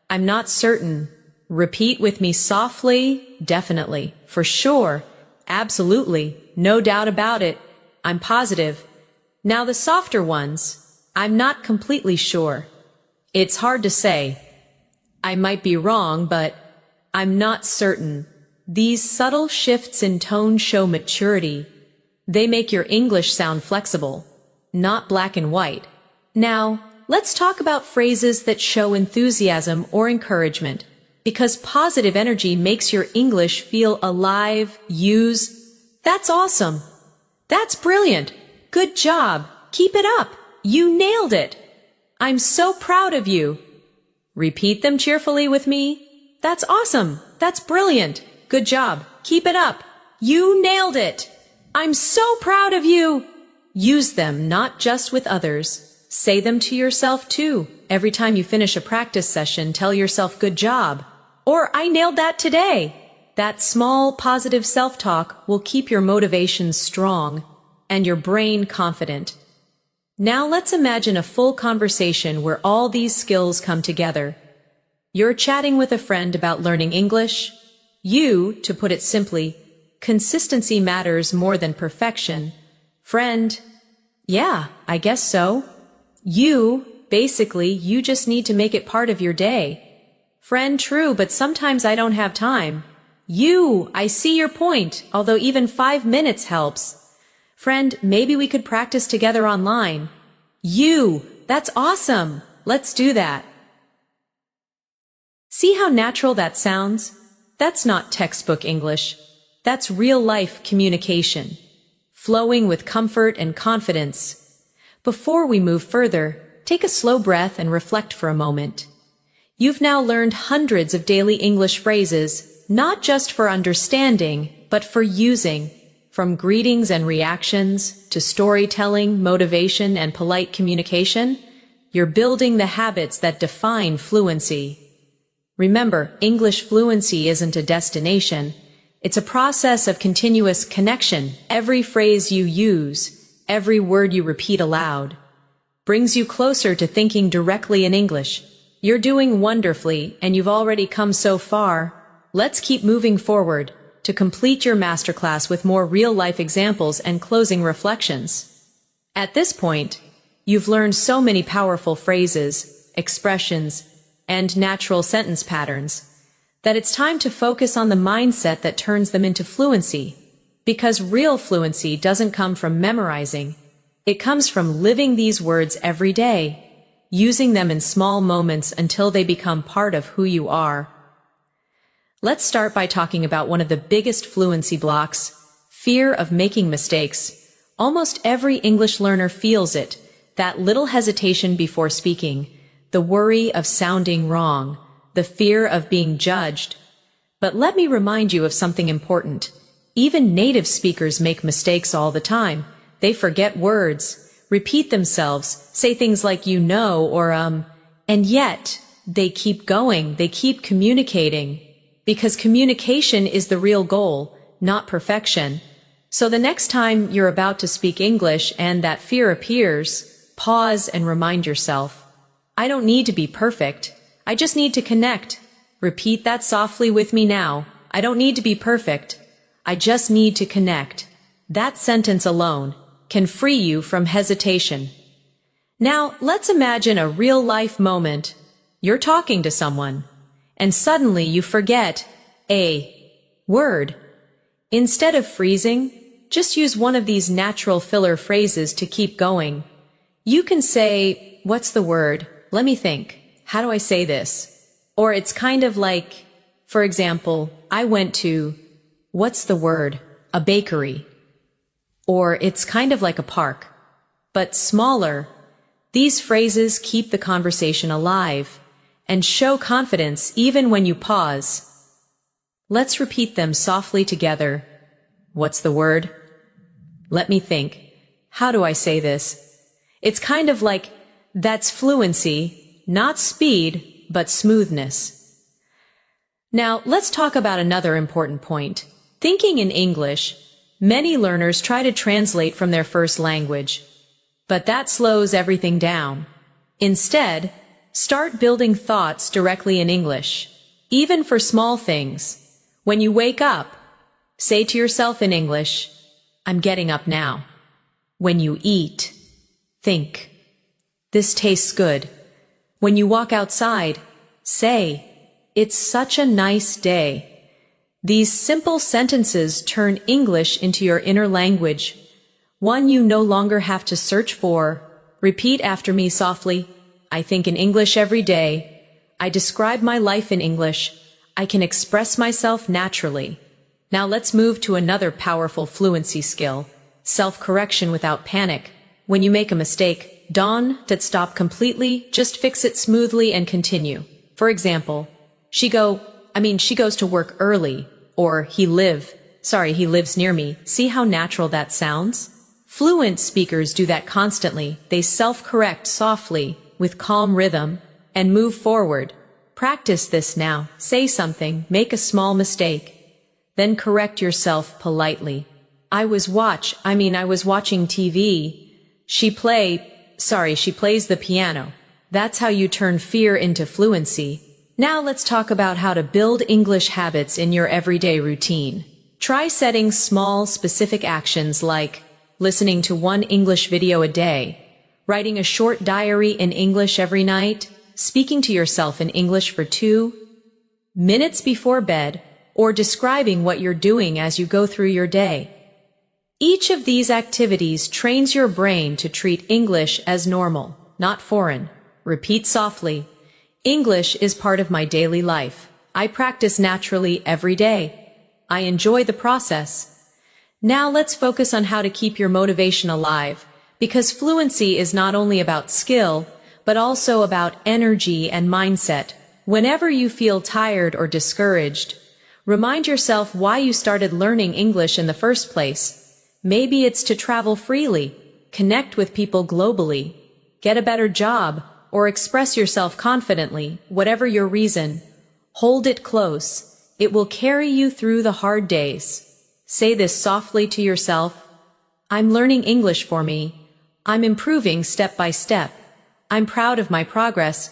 I'm not certain. Repeat with me softly, definitely, for sure, absolutely, no doubt about it, I'm positive. Now the softer ones, I'm not completely sure. It's hard to say. I might be wrong, but I'm not certain. These subtle shifts in tone show maturity. They make your English sound flexible, not black and white. Now, let's talk about phrases that show enthusiasm or encouragement, because positive energy makes your English feel alive. Use, "That's awesome. That's brilliant. Good job. Keep it up. You nailed it. I'm so proud of you." Repeat them cheerfully with me. "That's awesome. That's brilliant. Good job. Keep it up. You nailed it. I'm so proud of you." Use them not just with others. Say them to yourself too. Every time you finish a practice session, tell yourself "good job" or "I nailed that today." That small positive self-talk will keep your motivation strong and your brain confident. Now let's imagine a full conversation where all these skills come together. You're chatting with a friend about learning English. You, to put it simply, consistency matters more than perfection. Friend, "Yeah, I guess so." You, basically, you just need to make it part of your day. Friend, "True, but sometimes I don't have time." You, "I see your point, although even 5 minutes helps." Friend, "Maybe we could practice together online." You, "That's awesome. Let's do that." See how natural that sounds? That's not textbook English. That's real-life communication, flowing with comfort and confidence. Before we move further, take a slow breath and reflect for a moment. You've now learned hundreds of daily English phrases, not just for understanding, but for using. From greetings and reactions to storytelling, motivation, and polite communication, you're building the habits that define fluency. Remember, English fluency isn't a destination. It's a process of continuous connection. Every phrase you use, every word you repeat aloud, brings you closer to thinking directly in English. You're doing wonderfully, and you've already come so far. Let's keep moving forward to complete your masterclass with more real-life examples and closing reflections. At this point, you've learned so many powerful phrases, expressions, and natural sentence patterns that it's time to focus on the mindset that turns them into fluency. Because real fluency doesn't come from memorizing. It comes from living these words every day, using them in small moments until they become part of who you are. Let's start by talking about one of the biggest fluency blocks, fear of making mistakes. Almost every English learner feels it, that little hesitation before speaking, the worry of sounding wrong, the fear of being judged. But let me remind you of something important. Even native speakers make mistakes all the time. They forget words, repeat themselves, say things like "you know" or and yet they keep going, they keep communicating. Because communication is the real goal, not perfection. So the next time you're about to speak English and that fear appears, pause and remind yourself, I don't need to be perfect. I just need to connect. Repeat that softly with me now. I don't need to be perfect. I just need to connect. That sentence alone can free you from hesitation. Now, let's imagine a real-life moment. You're talking to someone, and suddenly you forget a word. Instead of freezing, just use one of these natural filler phrases to keep going. You can say, "What's the word? Let me think. How do I say this?" Or it's kind of like, for example, I went to, what's the word? A bakery. Or it's kind of like a park, but smaller. These phrases keep the conversation alive and show confidence even when you pause. Let's repeat them softly together. What's the word? Let me think. How do I say this? It's kind of like, that's fluency, not speed, but smoothness. Now, let's talk about another important point. Thinking in English, many learners try to translate from their first language, but that slows everything down. Instead, start building thoughts directly in English, even for small things. When you wake up, Say to yourself in English, I'm getting up now. When you eat, think, this tastes good. When you walk outside, say, it's such a nice day. These simple sentences turn English into your inner language, one you no longer have to search for. Repeat after me softly. I think in English every day. I describe my life in English. I can express myself naturally. Now let's move to another powerful fluency skill, self-correction without panic. When you make a mistake, don't stop completely, just fix it smoothly and continue. For example, she goes to work early, or he lives near me. See how natural that sounds? Fluent speakers do that constantly. They self-correct softly, with calm rhythm, and move forward. Practice this now. Say something, make a small mistake, then correct yourself politely. I was watching TV. She plays the piano. That's how you turn fear into fluency. Now let's talk about how to build English habits in your everyday routine. Try setting small, specific actions like listening to one English video a day, writing a short diary in English every night, speaking to yourself in English for 2 minutes before bed, or describing what you're doing as you go through your day. Each of these activities trains your brain to treat English as normal, not foreign. Repeat softly. English is part of my daily life. I practice naturally every day. I enjoy the process. Now let's focus on how to keep your motivation alive, because fluency is not only about skill, but also about energy and mindset. Whenever you feel tired or discouraged, remind yourself why you started learning English in the first place. Maybe it's to travel freely, connect with people globally, get a better job, or express yourself confidently. Whatever your reason, hold it close. It will carry you through the hard days. Say this softly to yourself. I'm learning English for me. I'm improving step by step. I'm proud of my progress.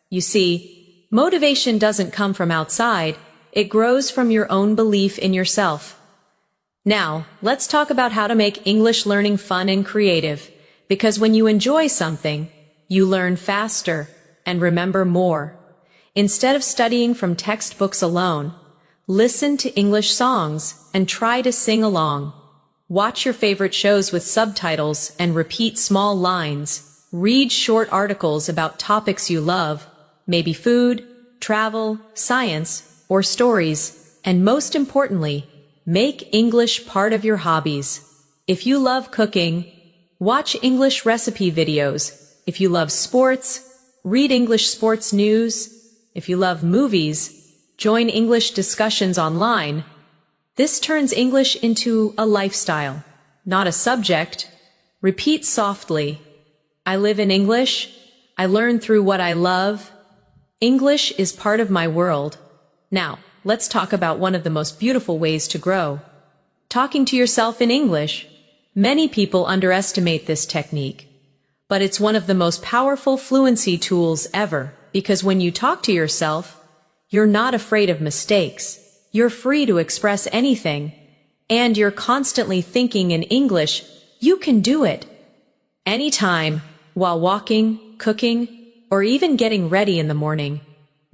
You see, motivation doesn't come from outside. It grows from your own belief in yourself. Now, let's talk about how to make English learning fun and creative, because when you enjoy something, you learn faster and remember more. Instead of studying from textbooks alone, listen to English songs and try to sing along. Watch your favorite shows with subtitles and repeat small lines. Read short articles about topics you love, maybe food, travel, science, or stories. And most importantly, make English part of your hobbies. If you love cooking, watch English recipe videos. If you love sports, read English sports news. If you love movies, join English discussions online. This turns English into a lifestyle, not a subject. Repeat softly. I live in English. I learn through what I love. English is part of my world. Now, let's talk about one of the most beautiful ways to grow. Talking to yourself in English. Many people underestimate this technique, but it's one of the most powerful fluency tools ever, because when you talk to yourself, you're not afraid of mistakes. You're free to express anything, and you're constantly thinking in English. You can do it anytime, while walking, cooking, or even getting ready in the morning.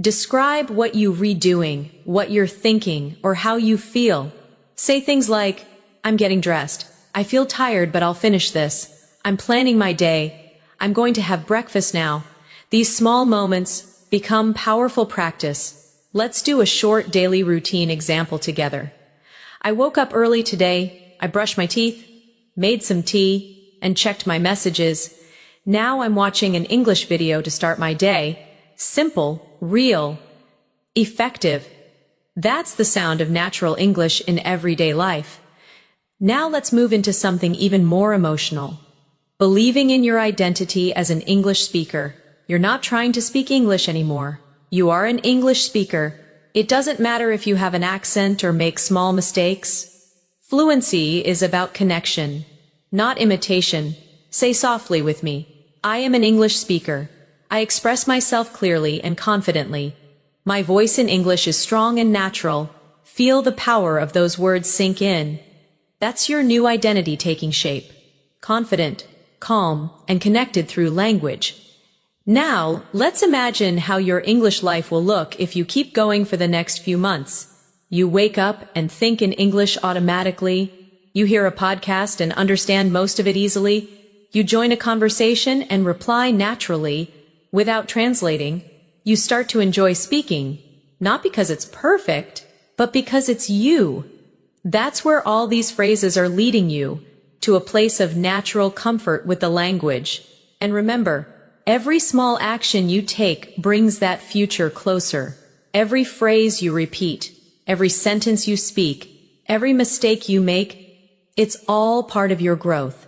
Describe what you're redoing, what you're thinking, or how you feel. Say things like, I'm getting dressed. I feel tired, but I'll finish this. I'm planning my day. I'm going to have breakfast now. These small moments become powerful practice. Let's do a short daily routine example together. I woke up early today. I brushed my teeth, made some tea, and checked my messages. Now I'm watching an English video to start my day. Simple, real, effective. That's the sound of natural English in everyday life. Now let's move into something even more emotional. Believing in your identity as an English speaker. You're not trying to speak English anymore. You are an English speaker. It doesn't matter if you have an accent or make small mistakes. Fluency is about connection, not imitation. Say softly with me. I am an English speaker. I express myself clearly and confidently. My voice in English is strong and natural. Feel the power of those words sink in. That's your new identity taking shape. Confident, calm, and connected through language. Now, let's imagine how your English life will look if you keep going for the next few months. You wake up and think in English automatically. You hear a podcast and understand most of it easily. You join a conversation and reply naturally, without translating. You start to enjoy speaking, not because it's perfect, but because it's you. That's where all these phrases are leading you, to a place of natural comfort with the language. And remember, every small action you take brings that future closer. Every phrase you repeat, every sentence you speak, every mistake you make, it's all part of your growth.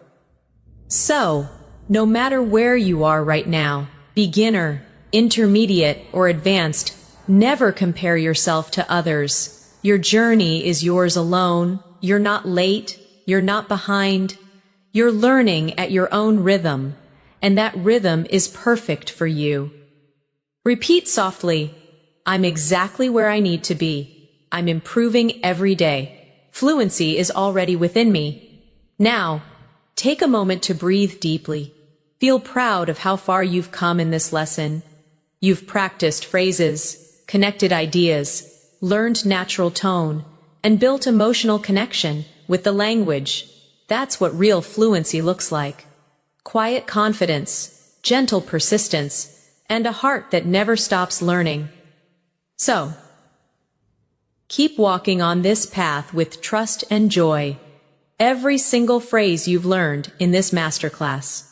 So, no matter where you are right now, beginner, intermediate, or advanced, never compare yourself to others. Your journey is yours alone. You're not late. You're not behind. You're learning at your own rhythm, and that rhythm is perfect for you. Repeat softly, I'm exactly where I need to be. I'm improving every day. Fluency is already within me. Now, take a moment to breathe deeply. Feel proud of how far you've come in this lesson. You've practiced phrases, connected ideas, learned natural tone, and built emotional connection with the language. That's what real fluency looks like. Quiet confidence, gentle persistence, and a heart that never stops learning. So, keep walking on this path with trust and joy. Every single phrase you've learned in this masterclass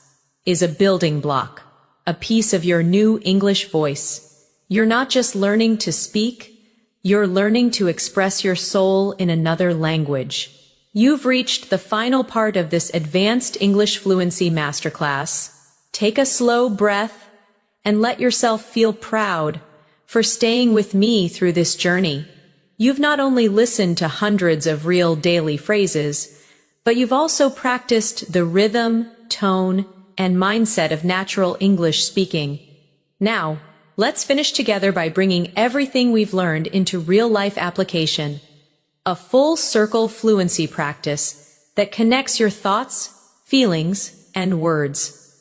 is a building block, a piece of your new English voice. You're not just learning to speak, you're learning to express your soul in another language. You've reached the final part of this advanced English fluency masterclass. Take a slow breath and let yourself feel proud for staying with me through this journey. You've not only listened to hundreds of real daily phrases, but you've also practiced the rhythm, tone, and mindset of natural English speaking. Now, let's finish together by bringing everything we've learned into real-life application. A full circle fluency practice that connects your thoughts, feelings, and words.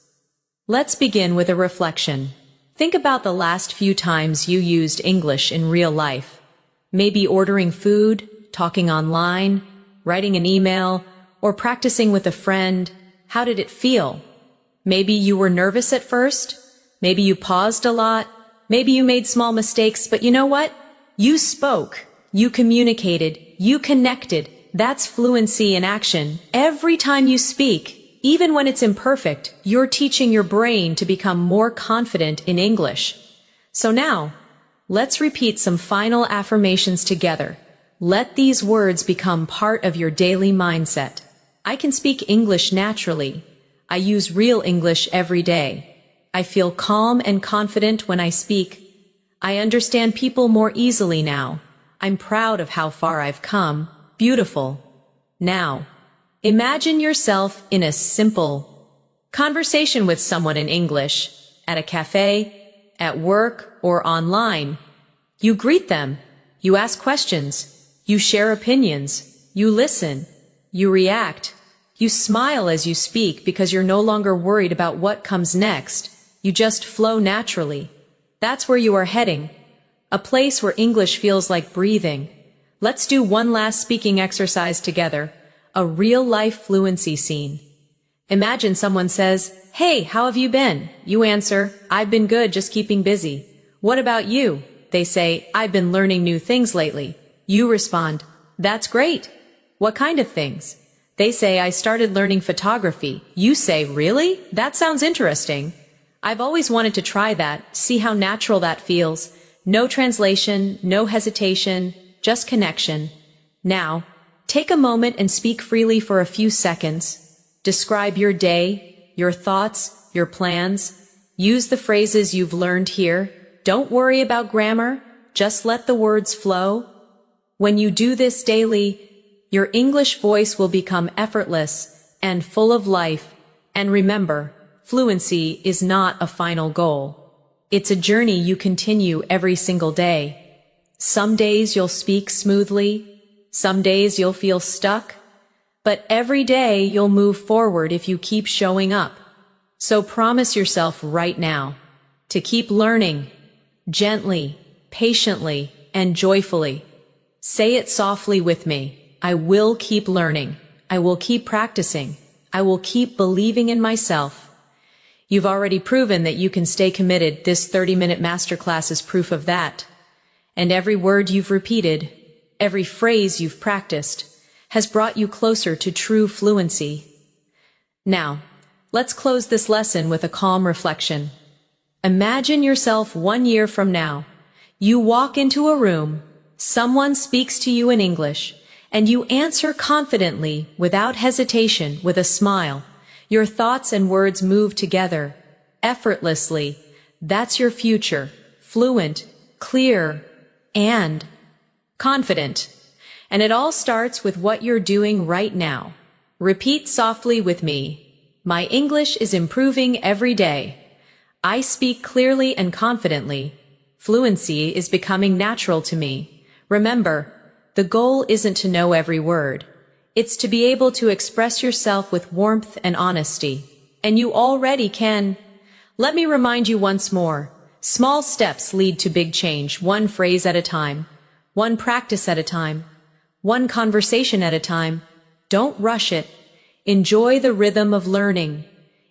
Let's begin with a reflection. Think about the last few times you used English in real life. Maybe ordering food, talking online, writing an email, or practicing with a friend. How did it feel? Maybe you were nervous at first. Maybe you paused a lot. Maybe you made small mistakes, but you know what? You spoke. You communicated. You connected. That's fluency in action. Every time you speak, even when it's imperfect, you're teaching your brain to become more confident in English. So now, let's repeat some final affirmations together. Let these words become part of your daily mindset. I can speak English naturally. I use real English every day. I feel calm and confident when I speak. I understand people more easily now. I'm proud of how far I've come. Beautiful. Now, imagine yourself in a simple conversation with someone in English, at a cafe, at work, or online. You greet them. You ask questions. You share opinions. You listen. You react. You smile as you speak because you're no longer worried about what comes next. You just flow naturally. That's where you are heading. A place where English feels like breathing. Let's do one last speaking exercise together. A real-life fluency scene. Imagine someone says, "Hey, how have you been?" You answer, "I've been good, just keeping busy." "What about you?" They say, "I've been learning new things lately." You respond, "That's great. What kind of things?" They say, "I started learning photography." You say, "Really? That sounds interesting. I've always wanted to try that." See how natural that feels. No translation, no hesitation, just connection. Now, take a moment and speak freely for a few seconds. Describe your day, your thoughts, your plans. Use the phrases you've learned here. Don't worry about grammar. Just let the words flow. When you do this daily, your English voice will become effortless and full of life. And remember, fluency is not a final goal. It's a journey you continue every single day. Some days you'll speak smoothly, some days you'll feel stuck, but every day you'll move forward if you keep showing up. So promise yourself right now to keep learning, gently, patiently, and joyfully. Say it softly with me. I will keep learning. I will keep practicing. I will keep believing in myself. You've already proven that you can stay committed. This 30-minute masterclass is proof of that. And every word you've repeated, every phrase you've practiced, has brought you closer to true fluency. Now, let's close this lesson with a calm reflection. Imagine yourself 1 year from now. You walk into a room, someone speaks to you in English, and you answer confidently, without hesitation, with a smile. Your thoughts and words move together, effortlessly. That's your future, fluent, clear, and confident. And it all starts with what you're doing right now. Repeat softly with me. My English is improving every day. I speak clearly and confidently. Fluency is becoming natural to me. Remember, the goal isn't to know every word. It's to be able to express yourself with warmth and honesty. And you already can. Let me remind you once more. Small steps lead to big change, one phrase at a time, one practice at a time, one conversation at a time. Don't rush it. Enjoy the rhythm of learning.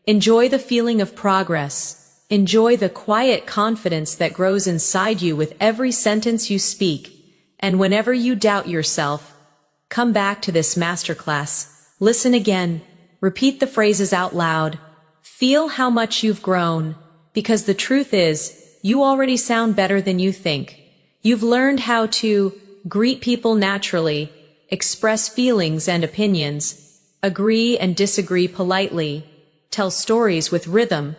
Enjoy the feeling of progress. Enjoy the quiet confidence that grows inside you with every sentence you speak. And whenever you doubt yourself, come back to this masterclass. Listen again. Repeat the phrases out loud. Feel how much you've grown. Because the truth is, you already sound better than you think. You've learned how to greet people naturally, express feelings and opinions, agree and disagree politely, tell stories with rhythm,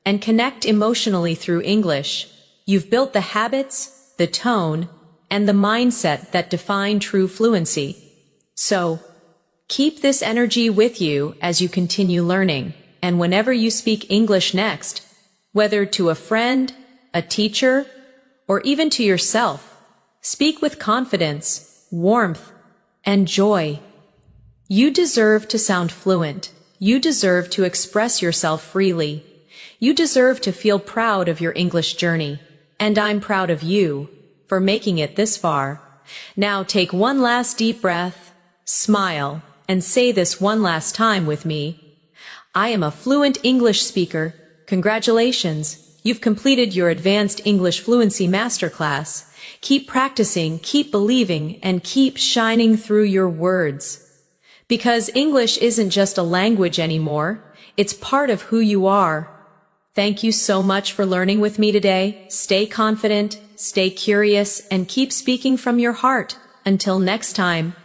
and connect emotionally through English. You've built the habits, the tone, and the mindset that define true fluency. So, keep this energy with you as you continue learning, and whenever you speak English next, whether to a friend, a teacher, or even to yourself, speak with confidence, warmth, and joy. You deserve to sound fluent. You deserve to express yourself freely. You deserve to feel proud of your English journey. And I'm proud of you for making it this far. Now take one last deep breath, smile, and say this one last time with me. I am a fluent English speaker. Congratulations. You've completed your Advanced English Fluency Masterclass. Keep practicing, keep believing, and keep shining through your words. Because English isn't just a language anymore, it's part of who you are. Thank you so much for learning with me today. Stay confident, stay curious, and keep speaking from your heart. Until next time,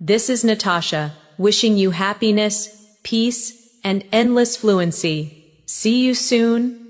this is Natasha, wishing you happiness, peace, and endless fluency. See you soon.